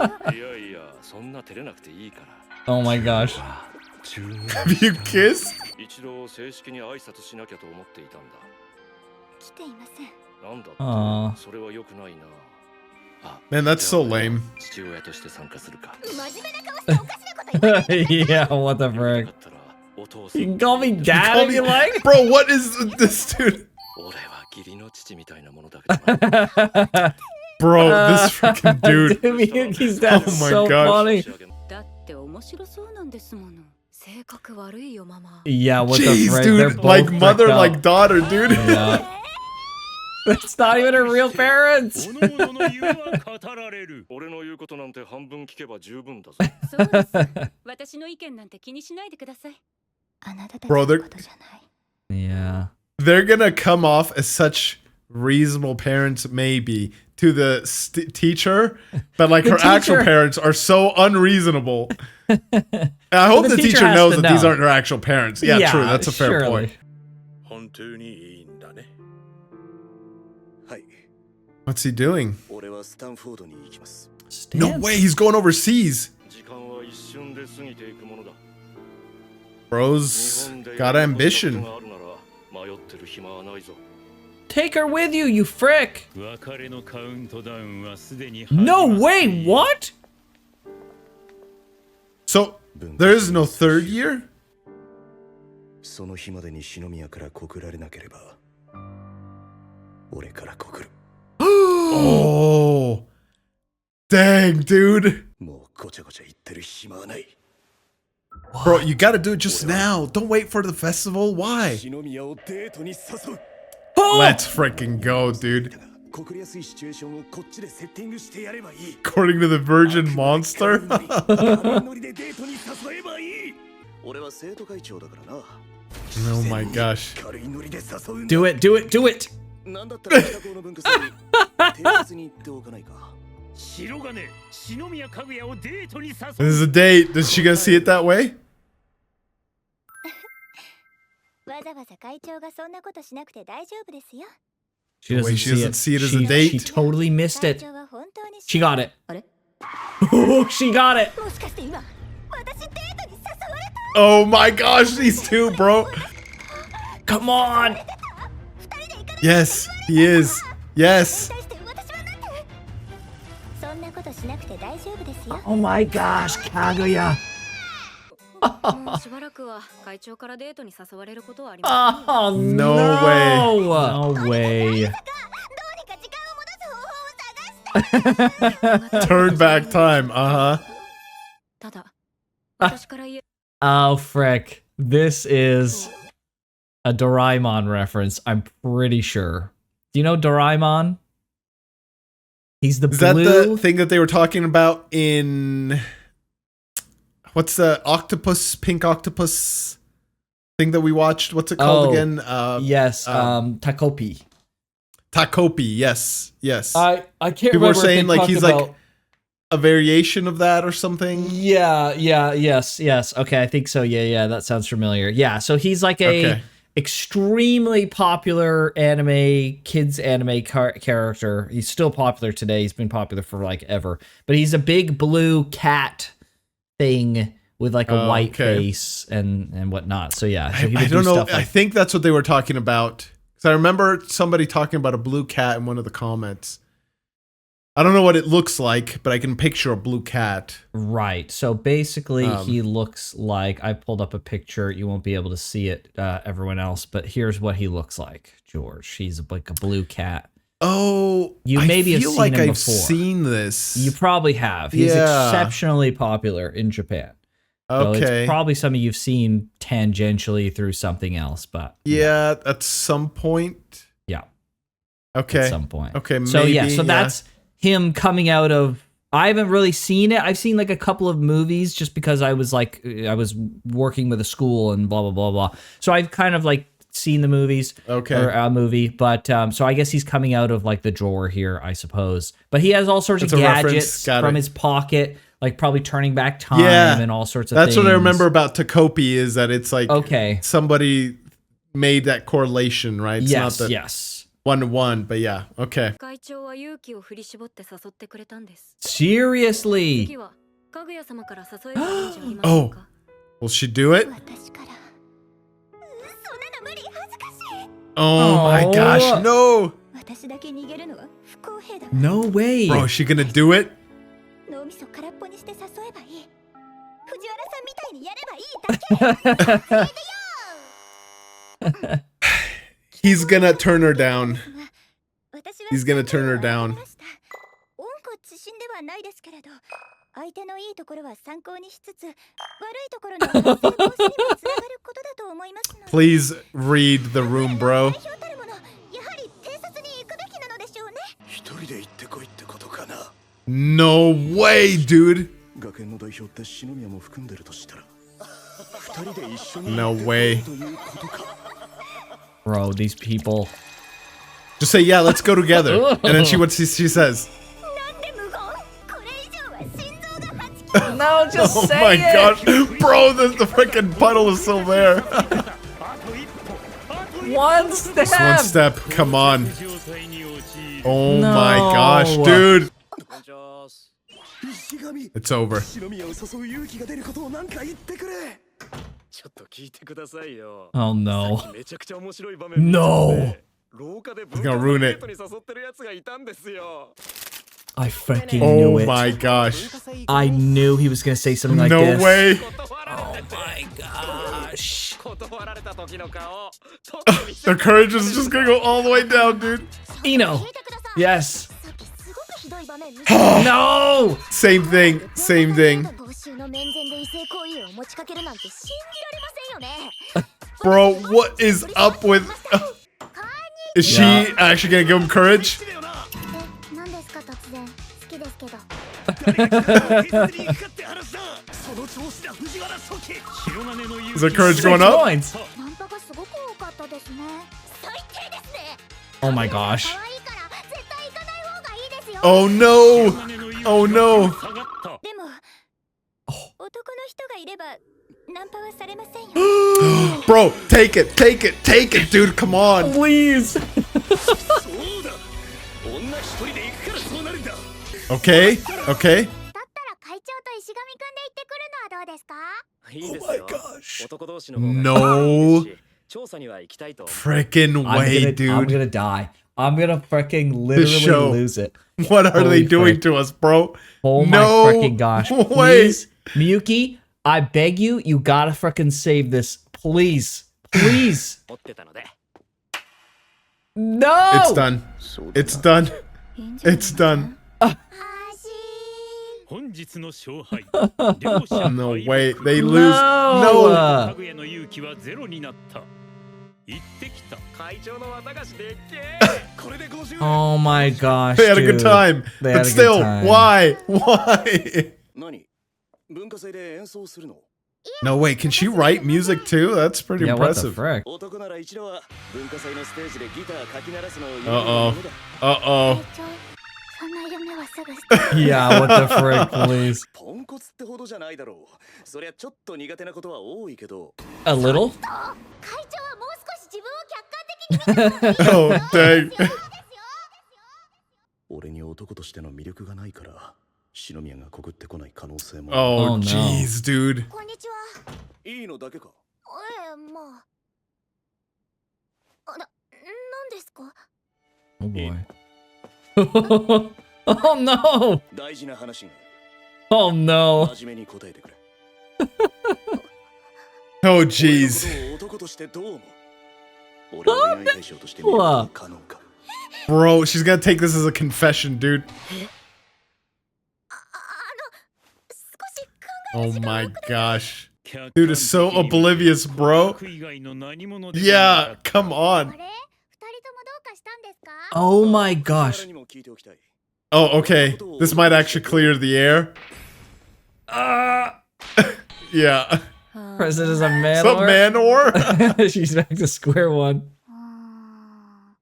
ありませんよ。いやいやそんな照れなくていいから Oh my gosh. 十分 Have you kissed? 一度正式に挨拶しなきゃと思っていたんだ来ていません。なんだって Aw. それは良くないなあ Man, that's so lame. 父親として参加するか真面目な顔しておかしなこと言わない。 Yeah, what the よ frick? かったらお父さ You ん can call me dad Call if me- you like. Bro, what is this dude? 俺は義理の父みたいなものだけどな Bro, this freaking dude. Dude, Miyuki's dad Oh is my so gosh. funny. だって面白そうなんですもの。性格悪いよママ。 Yeah, what the Jeez, frick? They're dude. both Like mother, freaked out. like daughter, dude. Yeah. That's not even her real parents. 各々の言うは語られる俺の言うことなんて半分聞けば十分だぞそうです。私の意見なんて気にしないでください。あなたたち Bro, の they're- ことじゃない。 Yeah. They're gonna come off as such reasonable parents, maybe, to the teacher, but like The her actual teacher- parents are so unreasonable. And I hope the the teacher teacher has knows to that these know. aren't her actual parents. Yeah, true. That's a fair surely. point. 本当にいいんだねはい What's he doing? 俺はスタンフォードに行きます No Stan- way, he's going overseas. 時間は一瞬で過ぎていくものだ Bro's 日本で got ambition. があるなら迷ってる暇はないぞ Take her with you, you frick. 別れのカウントダウンはすでに No way, what? So, there is no third year? その日までに篠宮から告られなければ俺から告る Oh. Dang, dude. もうごちゃごちゃ言ってる暇はない Bro, you gotta do it just now. Don't wait for the festival. Why? 篠宮をデートに誘う Let's freaking go, dude. だが告りやすいシチュエーションをこっちでセッティングしてやればいい According to the Virgin Monster. ノリでデートに誘えばいい俺は生徒会長だからな Oh my gosh. 軽いノリで誘うんだ Do it, do it, do it. なんだったら北高の文化祭に定説に言っておかないか白金篠宮かぐやをデートに誘 This is a date. Is she gonna see it that way? わざわざ会長がそんなことしなくて大丈夫ですよ。 She Wait, she doesn't see it as a date? She totally missed 会 it. 長は本当に She got it. あれ Oh, she got it. もしかして今、私デートに誘われた Oh my gosh, these two, bro. Come on. 二人で行かない Yes, he is. Yes. 対して私はなんてそんなことしなくて大丈夫ですよ。 Oh my gosh, Kaguya. もうしばらくは会長からデートに誘われることはありま Oh No no. No way. どうにか時間を戻す方法を探して Turn back time. Uh huh. せん。ただ、私から言え Oh frick. This is a Doraemon reference, I'm pretty sure. Do you know Doraemon? He's the Is that blue. the thing that they were talking about in what's the octopus, pink octopus thing that we watched? What's it called Oh, again? Yes, Takopi. Takopi. Yes, yes. I can't People were remember if they saying like talked he's about... like a variation of that or something. Yes. Okay, I think so. Yeah, that sounds familiar. Yeah, so he's like a Okay. extremely popular kids anime character. He's still popular today. He's been popular for like ever. But he's a big blue cat thing with like a white okay. face and whatnot. So yeah, so he I would don't do know. stuff I like think that's what they were talking about. Because I remember somebody talking about a blue cat in one of the comments. I don't know what it looks like, but I can picture a blue cat. right. So basically, he looks like I pulled up a picture. You won't be able to see it, everyone else. But here's what he looks like, George. He's like a blue cat. Oh, You I maybe have feel seen like him I've before. seen this. You probably have. He's Yeah. exceptionally popular in Japan. So Okay. it's probably something you've seen tangentially through something else, but Yeah, at some point. yeah, Okay. at some point. Okay, So yeah, maybe, so yeah. that's him coming out of. I haven't really seen it. I've seen like a couple of movies just because I was working with a school and blah blah blah blah. So I've kind of like seen the movies. Okay. Or a movie, but so I guess he's coming out of like the drawer here, I suppose. But he has all sorts It's of a reference. gadgets Got from it. his pocket. like probably turning back time and all sorts of That's things. what I remember about Takopi is that it's like Okay. somebody made that correlation, right? It's Yes, not that yes. 1-to-1, but yeah, okay. 会長は勇気を振り絞って誘ってくれたんです。 Seriously. 次はかぐや様から誘えばいいんじゃありませんか。 Will she do it? 私からそんなの無理恥ずかしい Oh my Oh. gosh, no! 私だけ逃げるのは不公平だわ No way. Bro, is she gonna do it? 脳みそ空っぽにして誘えばいい藤原さんみたいにやればいいだけ He's gonna turn her down. 私は He's gonna turn her わかり down. ました温故知新ではないですけれど相手のいいところは参考にしつつ悪いところの反省防止にもつながることだと思いますので Please read the room, bro. 代表たるものやはり偵察に行くべきなのでしょうね一人で行ってこいってことかな。 No way, dude. 学園の代表って篠宮も含んでるとしたら二人で一緒に No way. ということか。 Bro, these people. Just say, yeah, let's go together. And then what she says. なんで無言これ以上は心臓がはち切れ No, just Oh say my it. gosh. Bro, the freaking puddle is still there. あと一歩あと一歩 One Just one step. step. Come on. 状態に陥る Oh No. my gosh, dude. 石神、 It's over. 篠宮を誘う勇気が出ることを何か言ってくれ。ちょっと聞いてくださいよ。 Oh no. めちゃくちゃ面白い場面 No. 廊下で He's gonna ruin it. に誘ってるやつがいたんですよ。 I freaking Oh knew it. my gosh. I knew he was gonna say something like No this. way. 断られてて My gosh. 断られた時の顔。 The courage is just gonna go all the way down, dude. Eno. 聞いてください Yes. さっきすごくひどい場面見せ No. Same thing. Same thing. 報酬の面前で異性行為を持ちかけるなんて信じられませんよね Bro, what is up with... Is she Yeah. actually gonna give him courage? 何ですか突然好きですけど警察に行くかって話だ。その調子だ藤原ソキ。白金の勇 Is the 気 courage Six going up? points. ナンパがすごく多かったですね最低ですね Oh my gosh. 可愛いから絶対行かない方がいいですよ Oh no. 白金の勇気 Oh no. 下がった。でも男の人がいればナンパはされませんよ Bro, take it. Take it. Take it, dude. Come on. Please. そうだ。女一人で行くからそうなるんだ。 Okay. Okay. だったら会長と石上くんで行ってくるのはどうですかいいですよ。 gosh. 男同士の方が No いいし調査には行きたいと思う。 Freaking way, I'm dude. gonna die. I'm gonna freaking literally show. lose it. What are they Holy doing frick. to us, bro? Oh No my freaking gosh. way. Please, Miyuki, I beg you, you gotta freaking save this. Please. Please. 持ってたので。 No! It's done. It's done. いいんじゃない It's done. 本日の勝敗。両者 No 敗北 way. They lose. No. No. かぐやの勇気はゼロになった。行ってきた。会長の綿菓子でっけー。これで50円。 Oh my gosh. They had a good dude. time. They had But a good still, time. why? Why? 何？文化祭で演奏するの？ No, wait. Can she write music too? That's pretty Yeah, what the impressive. frick? 男なら一度は文化祭のステージでギターかき鳴らすのを夢見る Uh-oh. ものだ。 Uh-oh. 会長そんな夢はすぐ捨て Yeah, what the frick, please. ポンコツってほどじゃないだろう。そりゃちょっと苦手なことは多いけど。 A little? 会長はもう少し自分を客観的に見た方がいい Oh, dang. ですよ俺に男としての魅力がないから篠宮が告ってこない可能性も。 Oh, Oh, no. jeez, dude. こんにちはいいのだけか。ええまあなんですか Oh boy. Oh no! 大事な話が Oh no! 真面目に答えてくれ。 Oh, 俺 jeez. のことを男としてどう思う？俺を恋愛対象として見ることは可能か。 Bro, she's gonna take this as a confession, dude. 少し考 Oh my gosh. Dude is so oblivious, bro. 以外の何者でも Yeah, come え on. あれ二人ともどうかしたんですか Oh my 誰 gosh. にも聞いておきたい。 Oh, okay. This might actually clear the air. Yeah. President is a man. Some or- Manor? She's back to square one.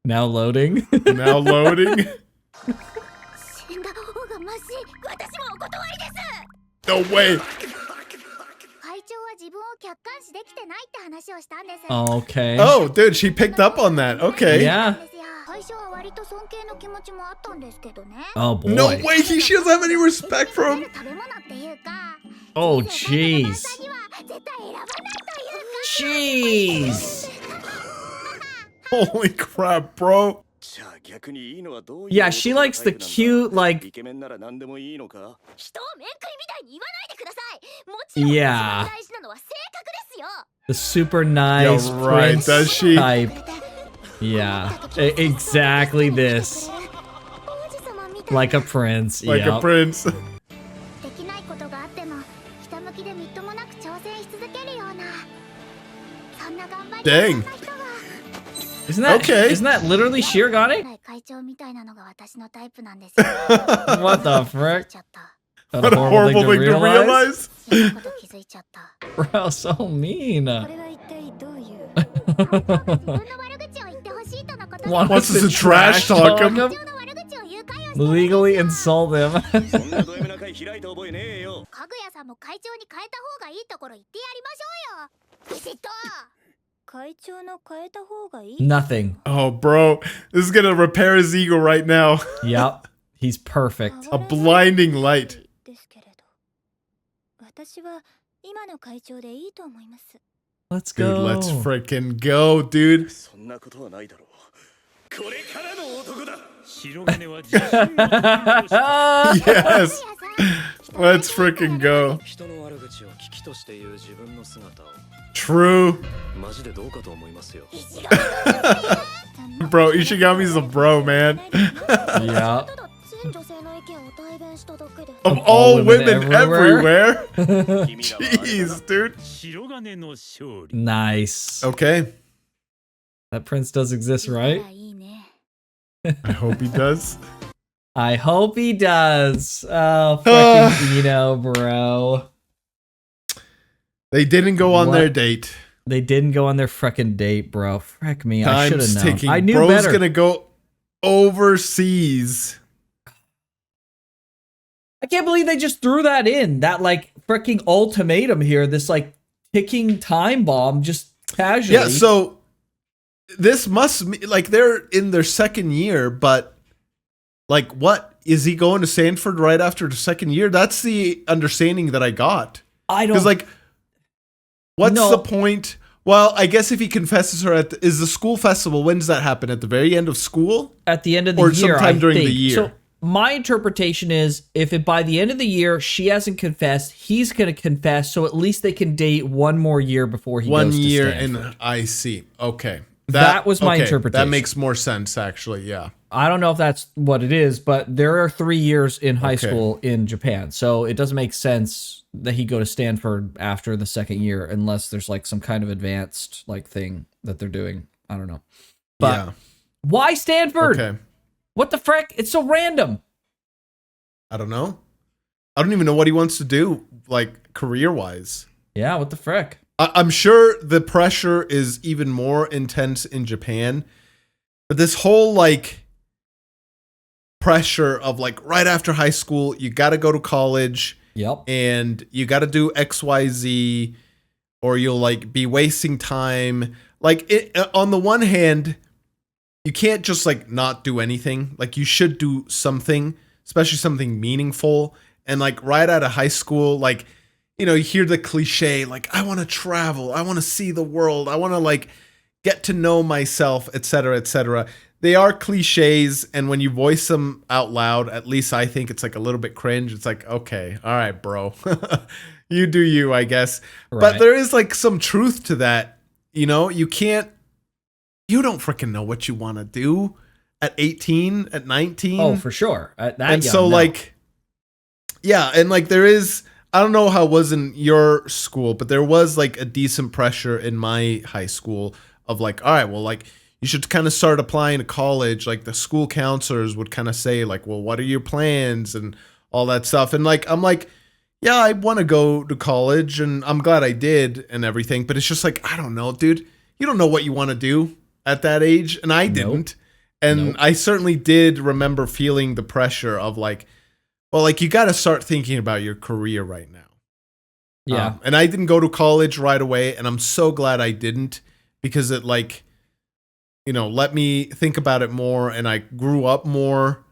Now loading. Now loading. 死んだ方がましい私もお断りです No way. 会長は自分を客観視できてないって話をしたんです。 Okay. Oh, dude, she picked up on that. Okay. Yeah. 最初は割と尊敬の気持ちもあったんですけどね。 Oh boy. No way. She doesn't have any respect for him. 食べ物っていうか、 Oh 人生 jeez. には絶対選ばないというか。 Jeez. Holy crap, bro. じゃあ逆にいいのはどういう Yeah, she likes the cute, like, イケメンなら何でもいいのか人を面食いみたいに言わないでください。もちろん Yeah. 一番大事なのは性格ですよ。 the super nice Yeah, right, prince does she? type. Yeah, exactly this. 王子様みたい Like a prince. Like a Yep. prince. できないことがあってもひたむきでみっともなく挑戦し続けるようなそんな頑張り Dang. な人が Isn't that literally Shirogane? 会長みたいなのが私のタイプなんですよ。 What the frick? ちゃった。 What What a horrible thing to realize. 知らんこと気づいちゃった。 Bro, so mean. これは一体どういう 自分の悪口を言ってほしいとのことで Wants us to trash talk him? 会長の悪口を言う会をしてるんですよ Legally insult him. そんなド M な会開いた覚えねえよかぐやさんも会長に変えた方がいいところ言ってやりましょうよ。ビシッと。会長の変えた方がいい Nothing. Oh, bro. This is gonna repair his ego right now. Yep. He's perfect. A blinding light. ですけれど、私は今の会長でいいと思います。 Let's Dude, go. let's freaking go, dude. そんなことはないだろうこれからの男だ白金は自信を取り戻した Yes. Let's freaking go. 人の悪口を危機として言う自分の姿を True. マジでどうかと思いますよ Bro, Ishigami's a bro, man. Yeah. 全女性の意見を代弁しただけで。 Of all women women everywhere. 君らは Jeez, dude. 白金の勝利 Nice. Okay. That prince does exist, right? いいね。 I hope he does. I hope he does. Oh, fucking Eno, bro. They didn't go on What? their date. They didn't go on their frickin' date, bro. Frick me. I should Time's have known. ticking. I knew Bro's better. gonna go overseas. I can't believe they just threw that in. That, like, freaking ultimatum here. This, like, ticking time bomb just casually. Yeah, so this must like they're in their second year, but like what is he going to Stanford right after the second year? That's the understanding that I got. I don't... Because like, what's No. the point? Well, I guess if he confesses her is the school festival, when does that happen? At the very end of school? At the end of the Or year, sometime I during the think. year. So my interpretation is if it by the end of the year she hasn't confessed, he's going to confess, so at least they can date one more year before he One goes to year, Stanford. and I see. Okay. That was my okay, interpretation. That makes more sense, actually. Yeah. I don't know if that's what it is, but there are 3 years in high Okay. school in Japan, so it doesn't make sense that he go to Stanford after the second year unless there's like some kind of advanced like thing that they're doing. I don't know. But yeah. why Stanford? Okay. What the frick? It's so random. I don't know. I don't even know what he wants to do, like career-wise. Yeah, what the frick? I'm sure the pressure is even more intense in Japan, but this whole like pressure of like right after high school, you got to go to college Yep. and you got to do XYZ or you'll like be wasting time. Like on the one hand, you can't just like not do anything. Like you should do something, especially something meaningful. And like right out of high school, like, you know, you hear the cliche, like, I want to travel. I want to see the world. I want to like get to know myself, etc., etc. They are cliches. And when you voice them out loud, at least I think it's like a little bit cringe. It's like, okay, all right, bro, you do you, I guess. Right. But there is like some truth to that. You know, you don't freaking know what you want to do at 18, at 19. Oh, for sure. That And young, so no. like, yeah. And like, there is, I don't know how it was in your school, but there was like a decent pressure in my high school of like, all right, well, like you should kind of start applying to college. Like the school counselors would kind of say like, well, what are your plans and all that stuff. And like, I'm like, yeah, I want to go to college and I'm glad I did and everything. But it's just like, I don't know, dude, you don't know what you want to do at that age. And I didn't. And Nope. I certainly did remember feeling the pressure of like, well, like you got to start thinking about your career right now. Yeah. And I didn't go to college right away, and I'm so glad I didn't, because it like, you know, let me think about it more, and I grew up more.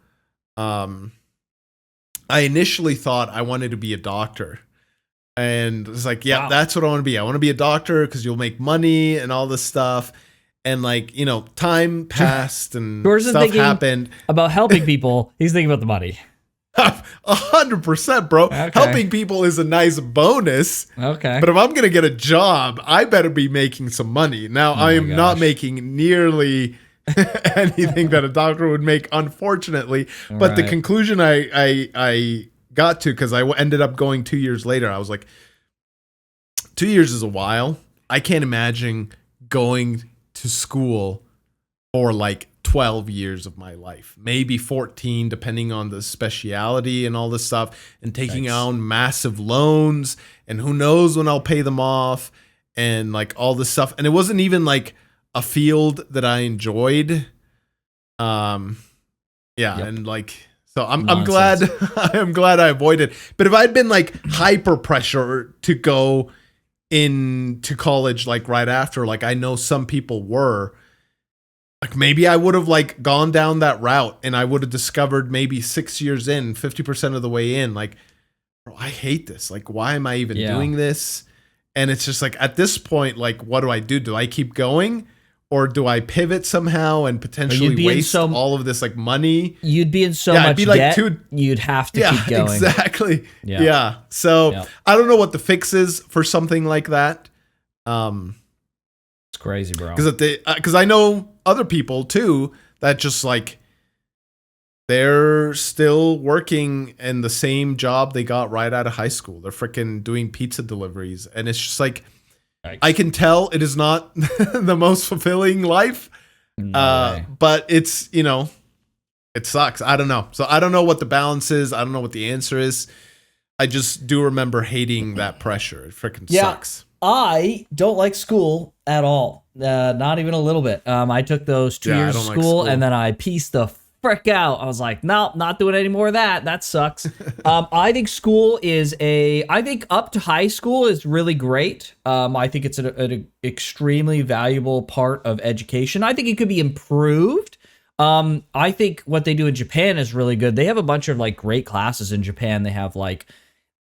I initially thought I wanted to be a doctor, and it's like, yeah, Wow. that's what I want to be. I want to be a doctor because you'll make money and all this stuff. And like, you know, time passed and George is stuff thinking happened. about helping people. He's thinking about the money. 100%, bro. Okay. Helping people is a nice bonus. Okay. But if I'm going to get a job, I better be making some money. Now, I am not gosh. making nearly anything that a doctor would make, unfortunately. But the Right. conclusion I got to, because I ended up going 2 years later, I was like, 2 years is a while. I can't imagine going to school for like 12 years of my life, maybe 14, depending on the speciality and all this stuff, and taking out massive loans, and who knows when I'll pay them off, and like all this stuff. And it wasn't even like a field that I enjoyed. Yeah. Yep. And like, so I'm Nonsense. glad, I'm glad I avoided. But if I'd been like hyper pressure to go into college, like right after, like I know some people were, like maybe I would have like gone down that route, and I would have discovered maybe 6 years in, 50% of the way in, like, bro, I hate this. Like, why am I even doing this? And it's just like, at this point, like, what do I do? Do I keep going, or do I pivot somehow and potentially waste all of this like money? You'd be in so Yeah, it'd much be like debt. two- You'd have to keep going. Exactly. Yeah. Yeah. So Yeah. I don't know what the fix is for something like that. It's crazy, bro. Because I know other people too that just like they're still working in the same job they got right out of high school. They're freaking doing pizza deliveries, and it's just like, I can tell it is not the most fulfilling life. No way. But it's, you know, it sucks. I don't know. So I don't know what the balance is. I don't know what the answer is. I just do remember hating that pressure. It freaking sucks. I don't like school at all. Not even a little bit. I took those 2 years of I don't like school, school. and then I pieced the frick out. I was like, nope, not doing any more of that. That sucks. I think school is I think up to high school is really great. I think it's an extremely valuable part of education. I think it could be improved. I think what they do in Japan is really good. They have a bunch of like great classes in Japan. They have like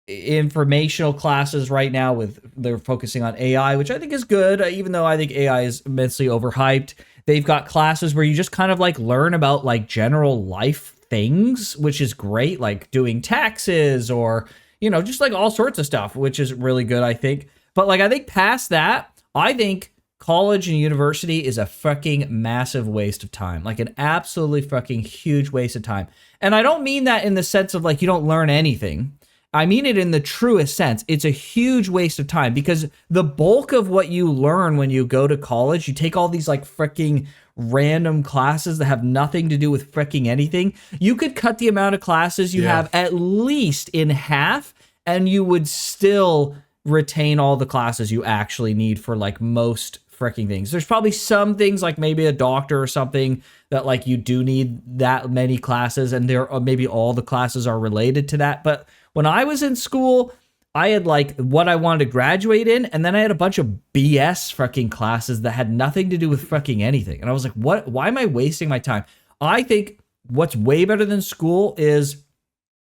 informational classes right now they're focusing on AI, which I think is good, even though I think AI is immensely overhyped. They've got classes where you just kind of like learn about like general life things, which is great, like doing taxes or, you know, just like all sorts of stuff, which is really good, I think. But like, I think past that, I think college and university is a fucking massive waste of time, like an absolutely fucking huge waste of time. And I don't mean that in the sense of like you don't learn anything. I mean it in the truest sense. It's a huge waste of time, because the bulk of what you learn when you go to college, you take all these like freaking random classes that have nothing to do with freaking anything. You could cut the amount of classes you have at least in half, and you would still retain all the classes you actually need for like most freaking things. There's probably some things like maybe a doctor or something that like you do need that many classes, and maybe all the classes are related to that. But when I was in school, I had like what I wanted to graduate in, and then I had a bunch of BS fucking classes that had nothing to do with fucking anything. And I was like, what? Why am I wasting my time? I think what's way better than school is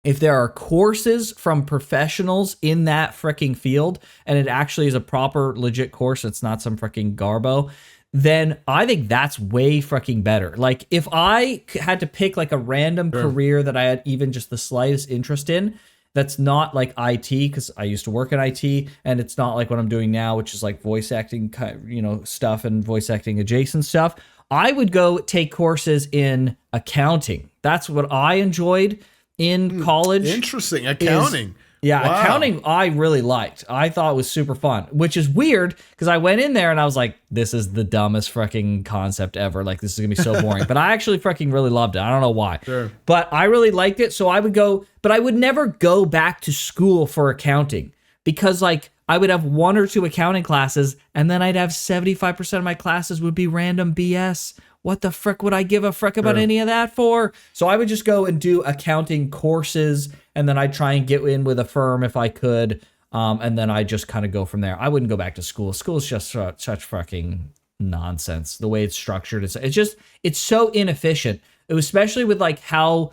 if there are courses from professionals in that freaking field, and it actually is a proper legit course, it's not some freaking garbo, then I think that's way fucking better. Like if I had to pick like a random career that I had even just the slightest interest in, that's not like IT, because I used to work in IT, and it's not like what I'm doing now, which is like voice acting, you know, stuff and voice acting adjacent stuff. I would go take courses in accounting. That's what I enjoyed in college. Interesting. Accounting. Yeah, Wow. accounting I really liked. I thought it was super fun, which is weird because I went in there and I was like, this is the dumbest freaking concept ever. Like, this is going to be so boring. But I actually freaking really loved it. I don't know why. Sure. But I really liked it. So I would go, but I would never go back to school for accounting, because like I would have 1 or 2 accounting classes, and then I'd have 75% of my classes would be random BS. what the frick would I give a frick about any of that for? So I would just go and do accounting courses, and then I'd try and get in with a firm if I could. And then I just kind of go from there. I wouldn't go back to school. School's just such fucking nonsense. The way it's structured, it's so inefficient. It was especially with like how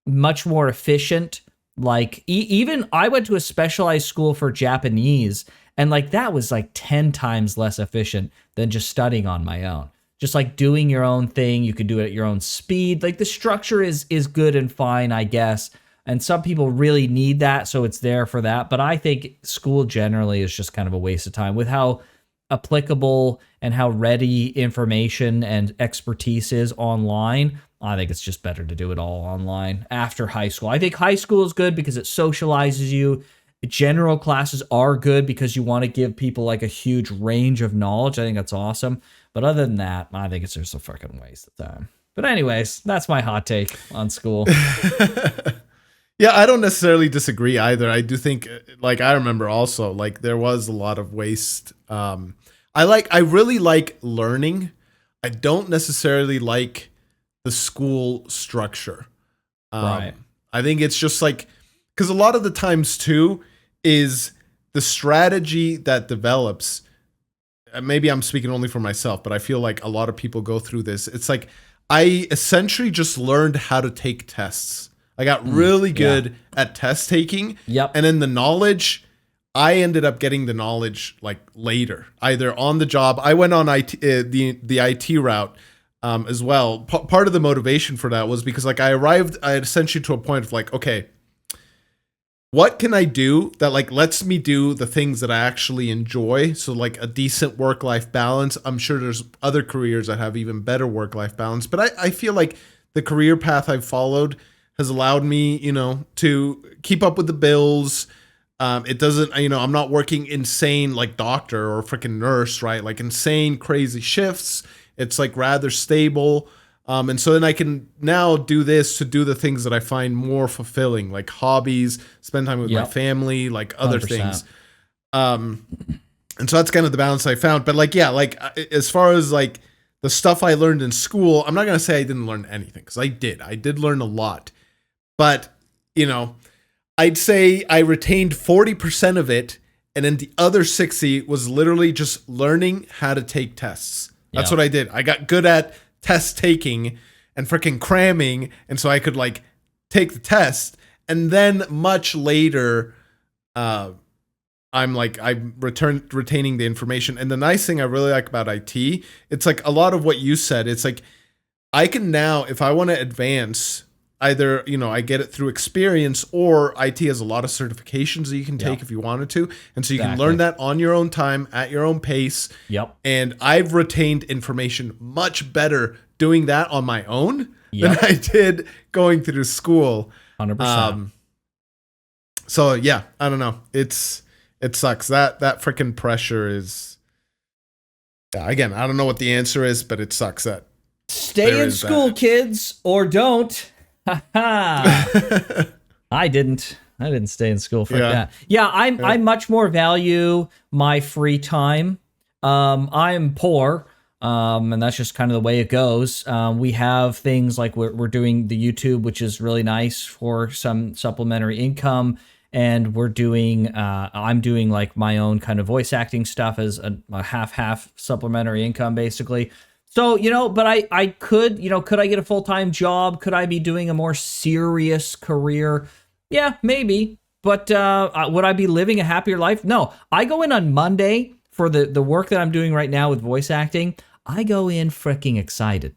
much more efficient. Like even I went to a specialized school for Japanese, and like that was like 10 times less efficient than just studying on my own. Just like doing your own thing, you could do it at your own speed. Like the structure is good and fine, I guess. And some people really need that, so it's there for that. But I think school generally is just kind of a waste of time with how applicable and how ready information and expertise is online. I think it's just better to do it all online after high school. I think high school is good because it socializes you. General classes are good because you want to give people like a huge range of knowledge. I think that's awesome. But other than that, I think it's just a fucking waste of time. But anyways, that's my hot take on school. Yeah, I don't necessarily disagree either. I do think, like, I remember also, like, there was a lot of waste. I really like learning. I don't necessarily like the school structure. Right. I think it's just like, because a lot of the times too is the strategy that develops. Maybe I'm speaking only for myself, but I feel like a lot of people go through this. It's like I essentially just learned how to take tests. I got really good at test taking. Yep. And then the knowledge, I ended up getting the knowledge like later, either on the job. I went on IT, the IT route as well. Part of the motivation for that was because like I arrived essentially to a point of like, okay, what can I do that like lets me do the things that I actually enjoy? So like a decent work-life balance. I'm sure there's other careers that have even better work-life balance, but I feel like the career path I've followed has allowed me, you know, to keep up with the bills. It doesn't, you know, I'm not working insane like doctor or freaking nurse, right? Like insane, crazy shifts. It's like rather stable. And so then I can now do this to do the things that I find more fulfilling, like hobbies, spend time with my family, like other 100%. things. And so that's kind of the balance I found. But like, yeah, like as far as like the stuff I learned in school, I'm not going to say I didn't learn anything because I did learn a lot. But, you know, I'd say I retained 40% of it. And then the other 60 was literally just learning how to take tests. That's what I did. I got good at test taking and freaking cramming. And so I could like take the test. And then much later, I'm retaining the information. And the nice thing I really like about IT, it's like a lot of what you said. It's like I can now, if I want to advance, either, you know, I get it through experience, or IT has a lot of certifications that you can take if you wanted to. And so you can learn that on your own time, at your own pace. Yep. And I've retained information much better doing that on my own than I did going through school. 100%. So yeah, I don't know. It sucks. That freaking pressure is, again, I don't know what the answer is, but it sucks that Stay in school, kids, or don't. I didn't stay in school for that. Yeah, I much more value my free time. I'm poor, and that's just kind of the way it goes. We have things like we're doing the YouTube, which is really nice for some supplementary income, and we're doing I'm doing like my own kind of voice acting stuff as a half supplementary income, basically. So, you know, but I could, you know, could I get a full-time job? Could I be doing a more serious career? Yeah, maybe. But would I be living a happier life? No. I go in on Monday for the work that I'm doing right now with voice acting. I go in freaking excited.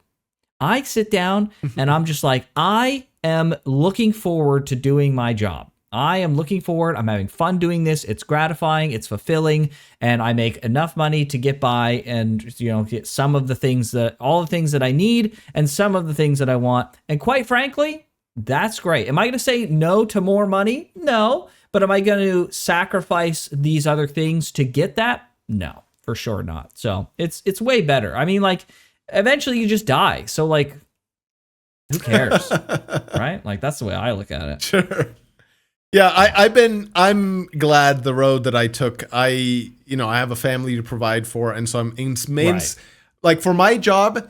I sit down and I'm just like, I am looking forward to doing my job. I am looking forward. I'm having fun doing this. It's gratifying. It's fulfilling. And I make enough money to get by and, you know, get all the things that I need and some of the things that I want. And quite frankly, that's great. Am I going to say no to more money? No. But am I going to sacrifice these other things to get that? No, for sure not. So it's way better. I mean, like, eventually you just die. So, like, who cares? Right? Like, that's the way I look at it. Sure. Yeah, I'm glad the road that I took. I have a family to provide for, and so I'm like, for my job,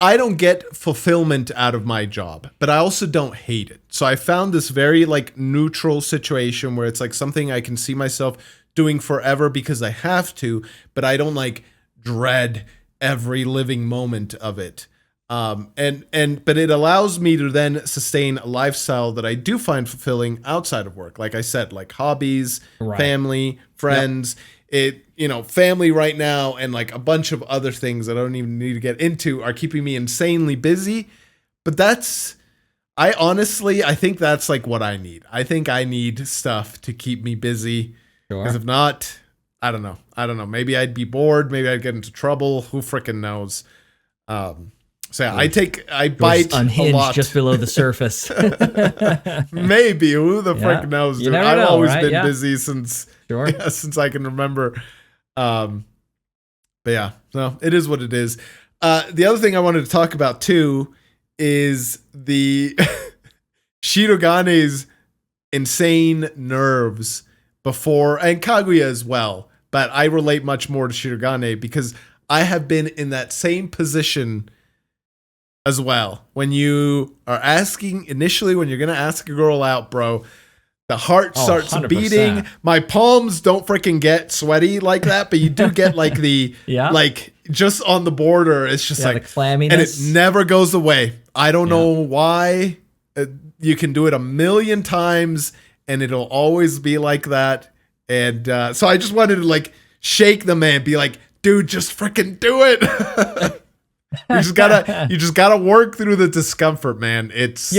I don't get fulfillment out of my job, but I also don't hate it. So I found this very like neutral situation where it's like something I can see myself doing forever because I have to, but I don't like dread every living moment of it. But it allows me to then sustain a lifestyle that I do find fulfilling outside of work. Like I said, like hobbies, family, friends, family right now, and like a bunch of other things that I don't even need to get into are keeping me insanely busy. But I think that's like what I need. I think I need stuff to keep me busy. Because if not, I don't know. Maybe I'd be bored. Maybe I'd get into trouble. Who frickin' knows? So yeah, I bite unhinged a lot. just below the surface. Maybe. Who the frick knows, dude? I've always been busy since I can remember. But yeah, so it is what it is. The other thing I wanted to talk about too is the Shirogane's insane nerves before, and Kaguya as well. But I relate much more to Shirogane because I have been in that same position as well. When you are initially when you're going to ask a girl out, bro, the heart starts 100%. beating. My palms don't freaking get sweaty like that, but you do get like the, like just on the border. It's just like, the clamminess. And it never goes away. I don't know why. You can do it a million times and it'll always be like that. And so I just wanted to like shake the man, be like, dude, just freaking do it. You just gotta work through the discomfort, man. It's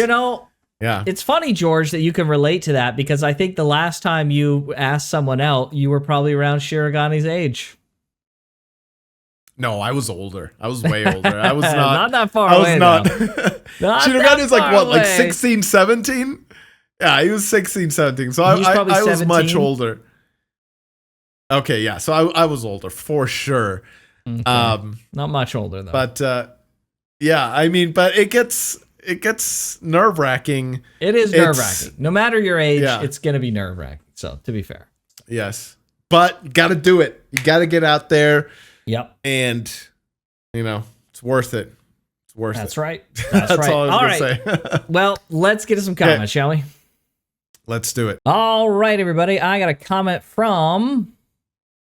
it's funny, George, that you can relate to that because I think the last time you asked someone out, you were probably around Shirogane's age. No, I was older. I was way older. I was not that far away. I was not. Shirogane's like what, like 16, 17? Yeah, he was 16, 17. So I was much older. Okay, yeah. So I was older for sure. Okay. Not much older though. But yeah, I mean, but it gets nerve-wracking. It is nerve-wracking. No matter your age, it's gonna be nerve-wracking. So to be fair. Yes. But you gotta do it. You gotta get out there. Yep. And it's worth it. It's worth it. That's right. That's right. All I was gonna say. Well, let's get to some comments, shall we? Let's do it. All right, everybody. I got a comment from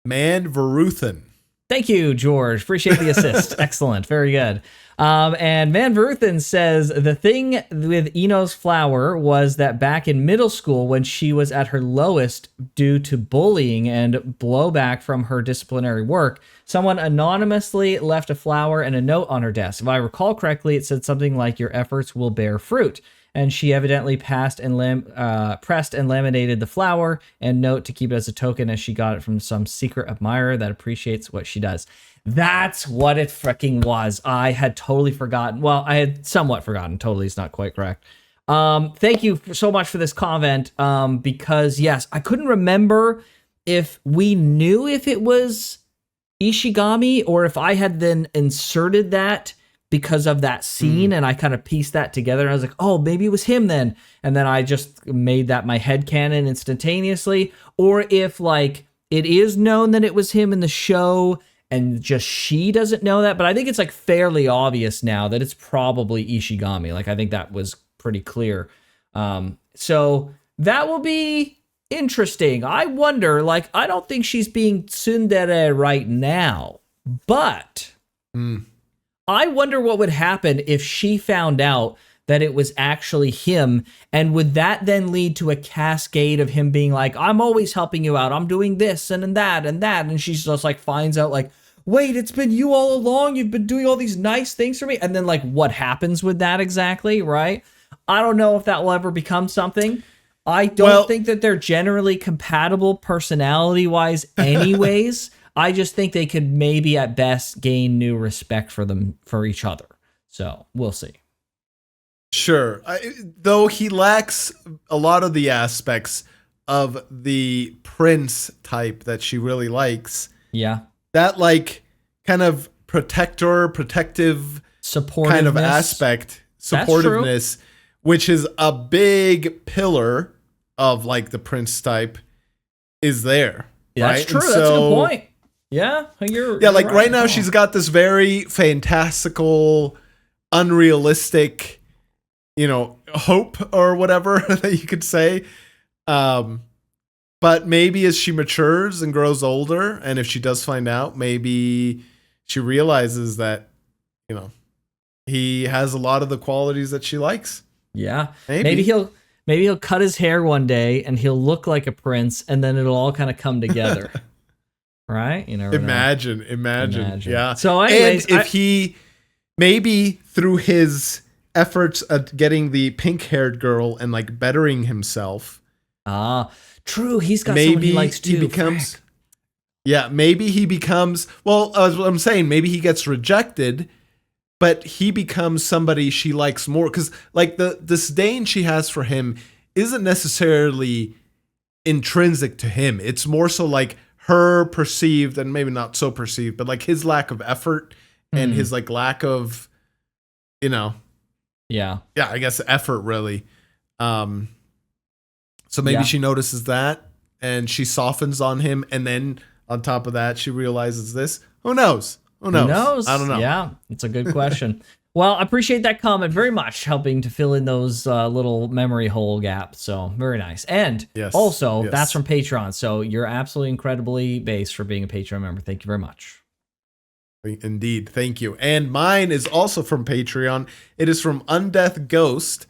Man Veruthan. Thank you, George. Appreciate the assist. Excellent. Very good. And Van Veruthen says, the thing with Ino's flower was that back in middle school when she was at her lowest due to bullying and blowback from her disciplinary work, someone anonymously left a flower and a note on her desk. If I recall correctly, it said something like, your efforts will bear fruit. And she evidently pressed and laminated the flower and note to keep it as a token as she got it from some secret admirer that appreciates what she does. That's what it freaking was. I had totally forgotten. Well, I had somewhat forgotten. Totally is not quite correct. Thank you so much for this comment. Because yes, I couldn't remember if we knew if it was Ishigami or if I had then inserted that because of that scene, and I kind of pieced that together. And I was like, oh, maybe it was him then. And then I just made that my headcanon instantaneously. Or if, like, it is known that it was him in the show, and just she doesn't know that. But I think it's, like, fairly obvious now that it's probably Ishigami. Like, I think that was pretty clear. So that will be interesting. I wonder, like, I don't think she's being tsundere right now. But I wonder what would happen if she found out that it was actually him, and would that then lead to a cascade of him being like, I'm always helping you out, I'm doing this and that, and she's just like finds out like, wait, it's been you all along, you've been doing all these nice things for me, and then like what happens with that exactly, right? I don't know if that will ever become something. I don't think that they're generally compatible personality-wise anyways. I just think they could maybe at best gain new respect for each other. So we'll see. Sure. Though he lacks a lot of the aspects of the prince type that she really likes. Yeah. That like kind of protective kind of aspect, supportiveness, which is a big pillar of like the prince type is there. Yeah, that's right? true. That's a good point. Yeah, you're like right. right now she's got this very fantastical unrealistic, hope or whatever that you could say. But maybe as she matures and grows older, and if she does find out, maybe she realizes that, he has a lot of the qualities that she likes. Yeah. Maybe he'll cut his hair one day and he'll look like a prince, and then it'll all kind of come together. Right? You never know. Imagine. Yeah. So anyways, and if he maybe through his efforts at getting the pink-haired girl and like bettering himself. True. He's got someone he likes too. Maybe he becomes, well, as what I'm saying, maybe he gets rejected, but he becomes somebody she likes more. Because like the disdain she has for him isn't necessarily intrinsic to him. It's more so like her perceived, and maybe not so perceived, but like his lack of effort and his like lack of, I guess effort really. So maybe she notices that and she softens on him, and then on top of that she realizes this. Who knows? I don't know. Yeah, it's a good question. Well, I appreciate that comment very much, helping to fill in those little memory hole gaps. So very nice. And also, that's from Patreon. So you're absolutely incredibly based for being a Patreon member. Thank you very much. Indeed. Thank you. And mine is also from Patreon. It is from Undeath Ghost.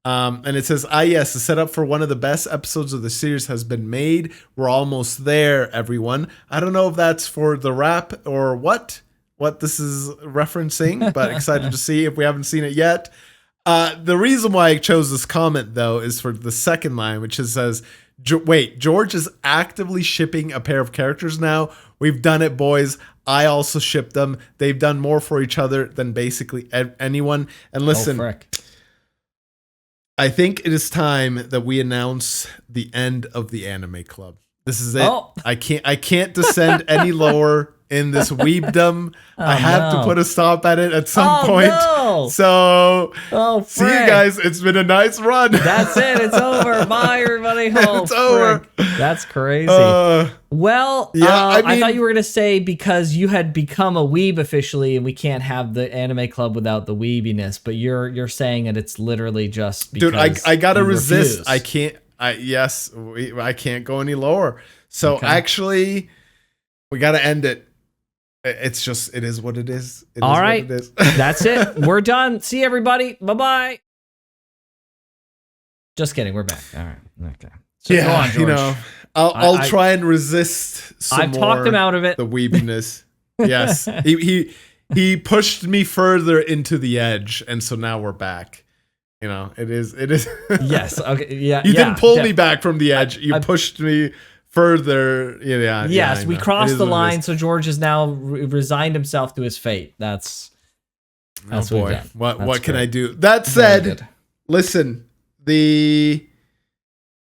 And it says, yes, the setup for one of the best episodes of the series has been made. We're almost there, everyone. I don't know if that's for the rap or what this is referencing, but excited to see if we haven't seen it yet. The reason why I chose this comment, though, is for the second line, which says, George is actively shipping a pair of characters now. We've done it, boys. I also ship them. They've done more for each other than basically anyone. And listen, I think it is time that we announce the end of the anime club. This is it. I can't descend any lower in this weebdom. I have to put a stop at it at some point. No. So see you guys. It's been a nice run. That's it. It's over. Bye, everybody. It's over. That's crazy. I thought you were gonna say because you had become a weeb officially, and we can't have the anime club without the weebiness. But you're saying that it's literally just because I gotta resist. refuse. I can't. I can't go any lower. So actually, we gotta end it. It's just, it is what it is. All right. That's it. We're done. See everybody. Bye-bye. Just kidding. We're back. All right. Okay. So go on, George. I'll try and resist some I've talked him out of it. The weebiness. Yes. He pushed me further into the edge, and so now we're back. It is. Yes. Okay. Yeah. You didn't pull me back from the edge. You pushed me further. Yes, we crossed the line, so George has now resigned himself to his fate. That's what we've done. What can I do? That said, listen, the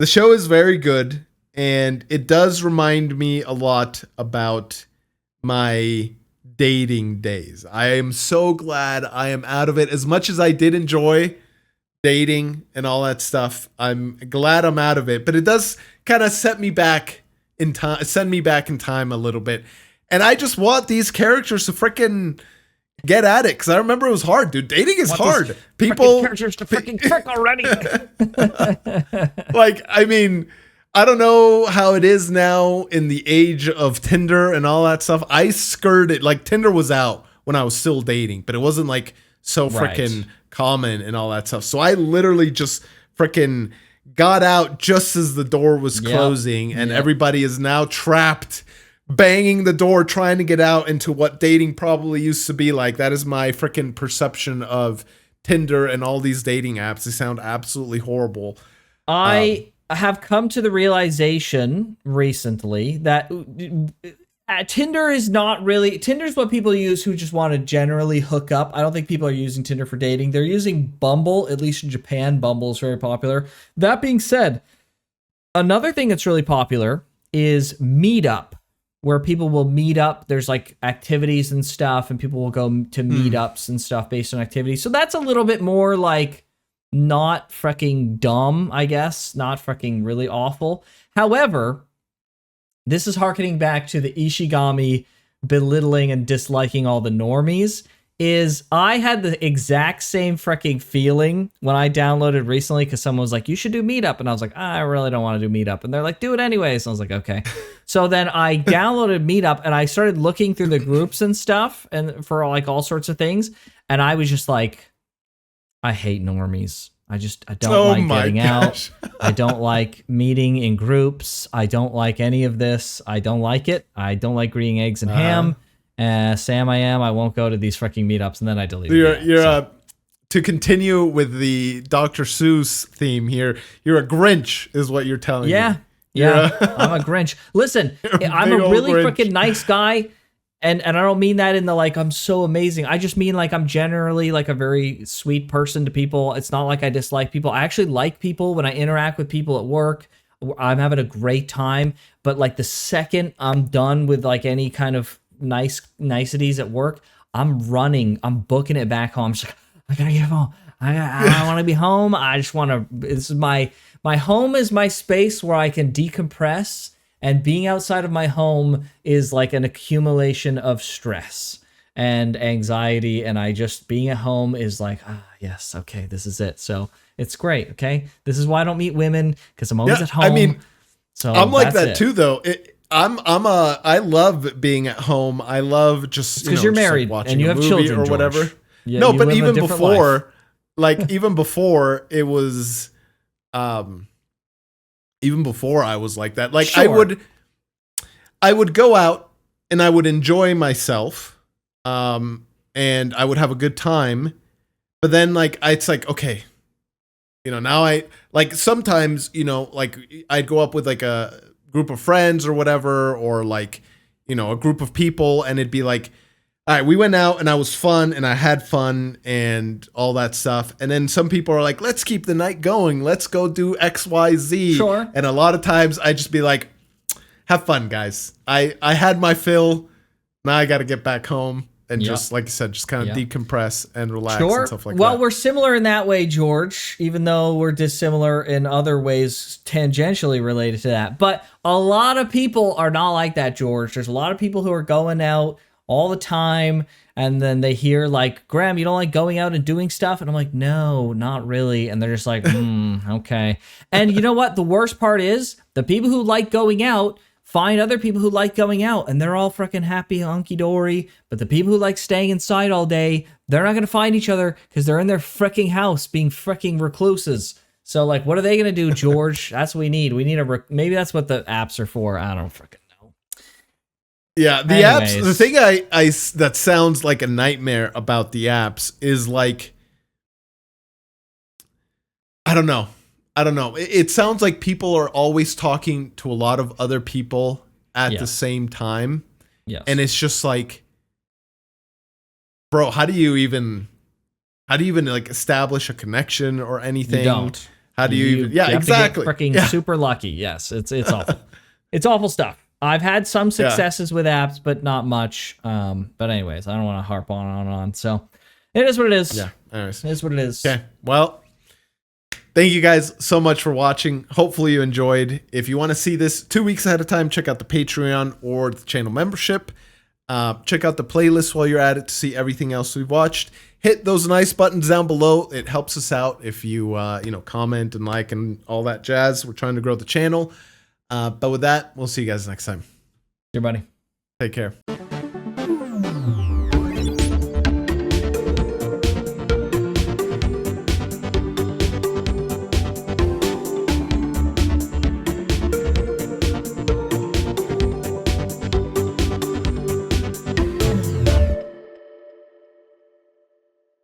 show is very good, and it does remind me a lot about my dating days. I am so glad I am out of it. As much as I did enjoy dating and all that stuff, I'm glad I'm out of it. But it does kind of send me back in time a little bit. And I just want these characters to freaking get at it, because I remember it was hard, dude. Dating is hard. People characters to freaking click already. I don't know how it is now in the age of Tinder and all that stuff. I skirted, like, Tinder was out when I was still dating, but it wasn't like so freaking common and all that stuff. So I literally just freaking got out just as the door was closing, and everybody is now trapped, banging the door, trying to get out into what dating probably used to be like. That is my freaking perception of Tinder and all these dating apps. They sound absolutely horrible. I have come to the realization recently that Tinder is not really... Tinder's what people use who just want to generally hook up. I don't think people are using Tinder for dating. They're using Bumble, at least in Japan. Bumble is very popular. That being said, another thing that's really popular is Meetup, where people will meet up. There's like activities and stuff, and people will go to meetups and stuff based on activities. So that's a little bit more like not freaking dumb, I guess. Not freaking really awful. However, this is harkening back to the Ishigami belittling and disliking all the normies. is I had the exact same freaking feeling when I downloaded recently because someone was like, you should do Meetup. And I was like, I really don't want to do Meetup. And they're like, do it anyways. And I was like, okay. So then I downloaded Meetup and I started looking through the groups and stuff and for like all sorts of things. And I was just like, I hate normies. I don't like getting out. I don't like meeting in groups. I don't like any of this. I don't like it. I don't like greeting eggs and ham. Sam, I won't go to these freaking meetups, and then I deleted it. To continue with the Dr. Seuss theme here, you're a Grinch, is what you're telling me. Yeah, I'm a Grinch. Listen, I'm a really freaking nice guy, and I don't mean that in the like I'm so amazing. I just mean like I'm generally like a very sweet person to people. It's not like I dislike people. I actually like people when I interact with people at work. I'm having a great time, but like the second I'm done with like any kind of niceties at work, I'm booking it back home. I'm just like, I gotta get home. I want to be home. I just want to. This is my home is my space where I can decompress. And being outside of my home is like an accumulation of stress and anxiety. And being at home is like, yes, okay, this is it. So it's great. Okay, this is why I don't meet women because I'm always at home. I mean, so I'm like that too, though. I love being at home. I love just because you're married like and you have children or whatever. George. Yeah, no, but even before, life. like even before it was, even before I was like that. Like sure. I would go out and I would enjoy myself, and I would have a good time. But then like it's like okay, now I like sometimes like I'd go up with like a group of friends or whatever, or like a group of people, and it'd be like, all right, we went out and I was fun and I had fun and all that stuff, and then some people are like, let's keep the night going, let's go do XYZ. Sure. And a lot of times I just be like, have fun, guys. I had my fill. Now I got to get back home and just like you said, just kind of decompress and relax and stuff like that. Well, we're similar in that way, George, even though we're dissimilar in other ways tangentially related to that. But a lot of people are not like that, George. There's a lot of people who are going out all the time, and then they hear like, Graham, you don't like going out and doing stuff? And I'm like, no, not really. And they're just like, okay. And you know what? The worst part is the people who like going out find other people who like going out, and they're all freaking happy, hunky-dory. But the people who like staying inside all day, they're not going to find each other because they're in their freaking house being freaking recluses. So, like, what are they going to do, George? That's what we need. We need maybe that's what the apps are for. I don't freaking know. Yeah, the apps, the thing that sounds like a nightmare about the apps is like, I don't know. It sounds like people are always talking to a lot of other people at the same time. Yes. And it's just like, bro, how do you even like establish a connection or anything? You don't. How do you even? Yeah, you exactly. Have to get freaking super lucky. Yes, it's awful. It's awful stuff. I've had some successes with apps, but not much. But anyways, I don't want to harp on. So it is what it is. Yeah. Anyways. It is what it is. Okay. Well, thank you guys so much for watching. Hopefully you enjoyed. If you want to see this 2 weeks ahead of time, check out the Patreon or the channel membership. Check out the playlist while you're at it to see everything else we've watched. Hit those nice buttons down below. It helps us out if you comment and like and all that jazz. We're trying to grow the channel. But with that, we'll see you guys next time. Your buddy. Take care.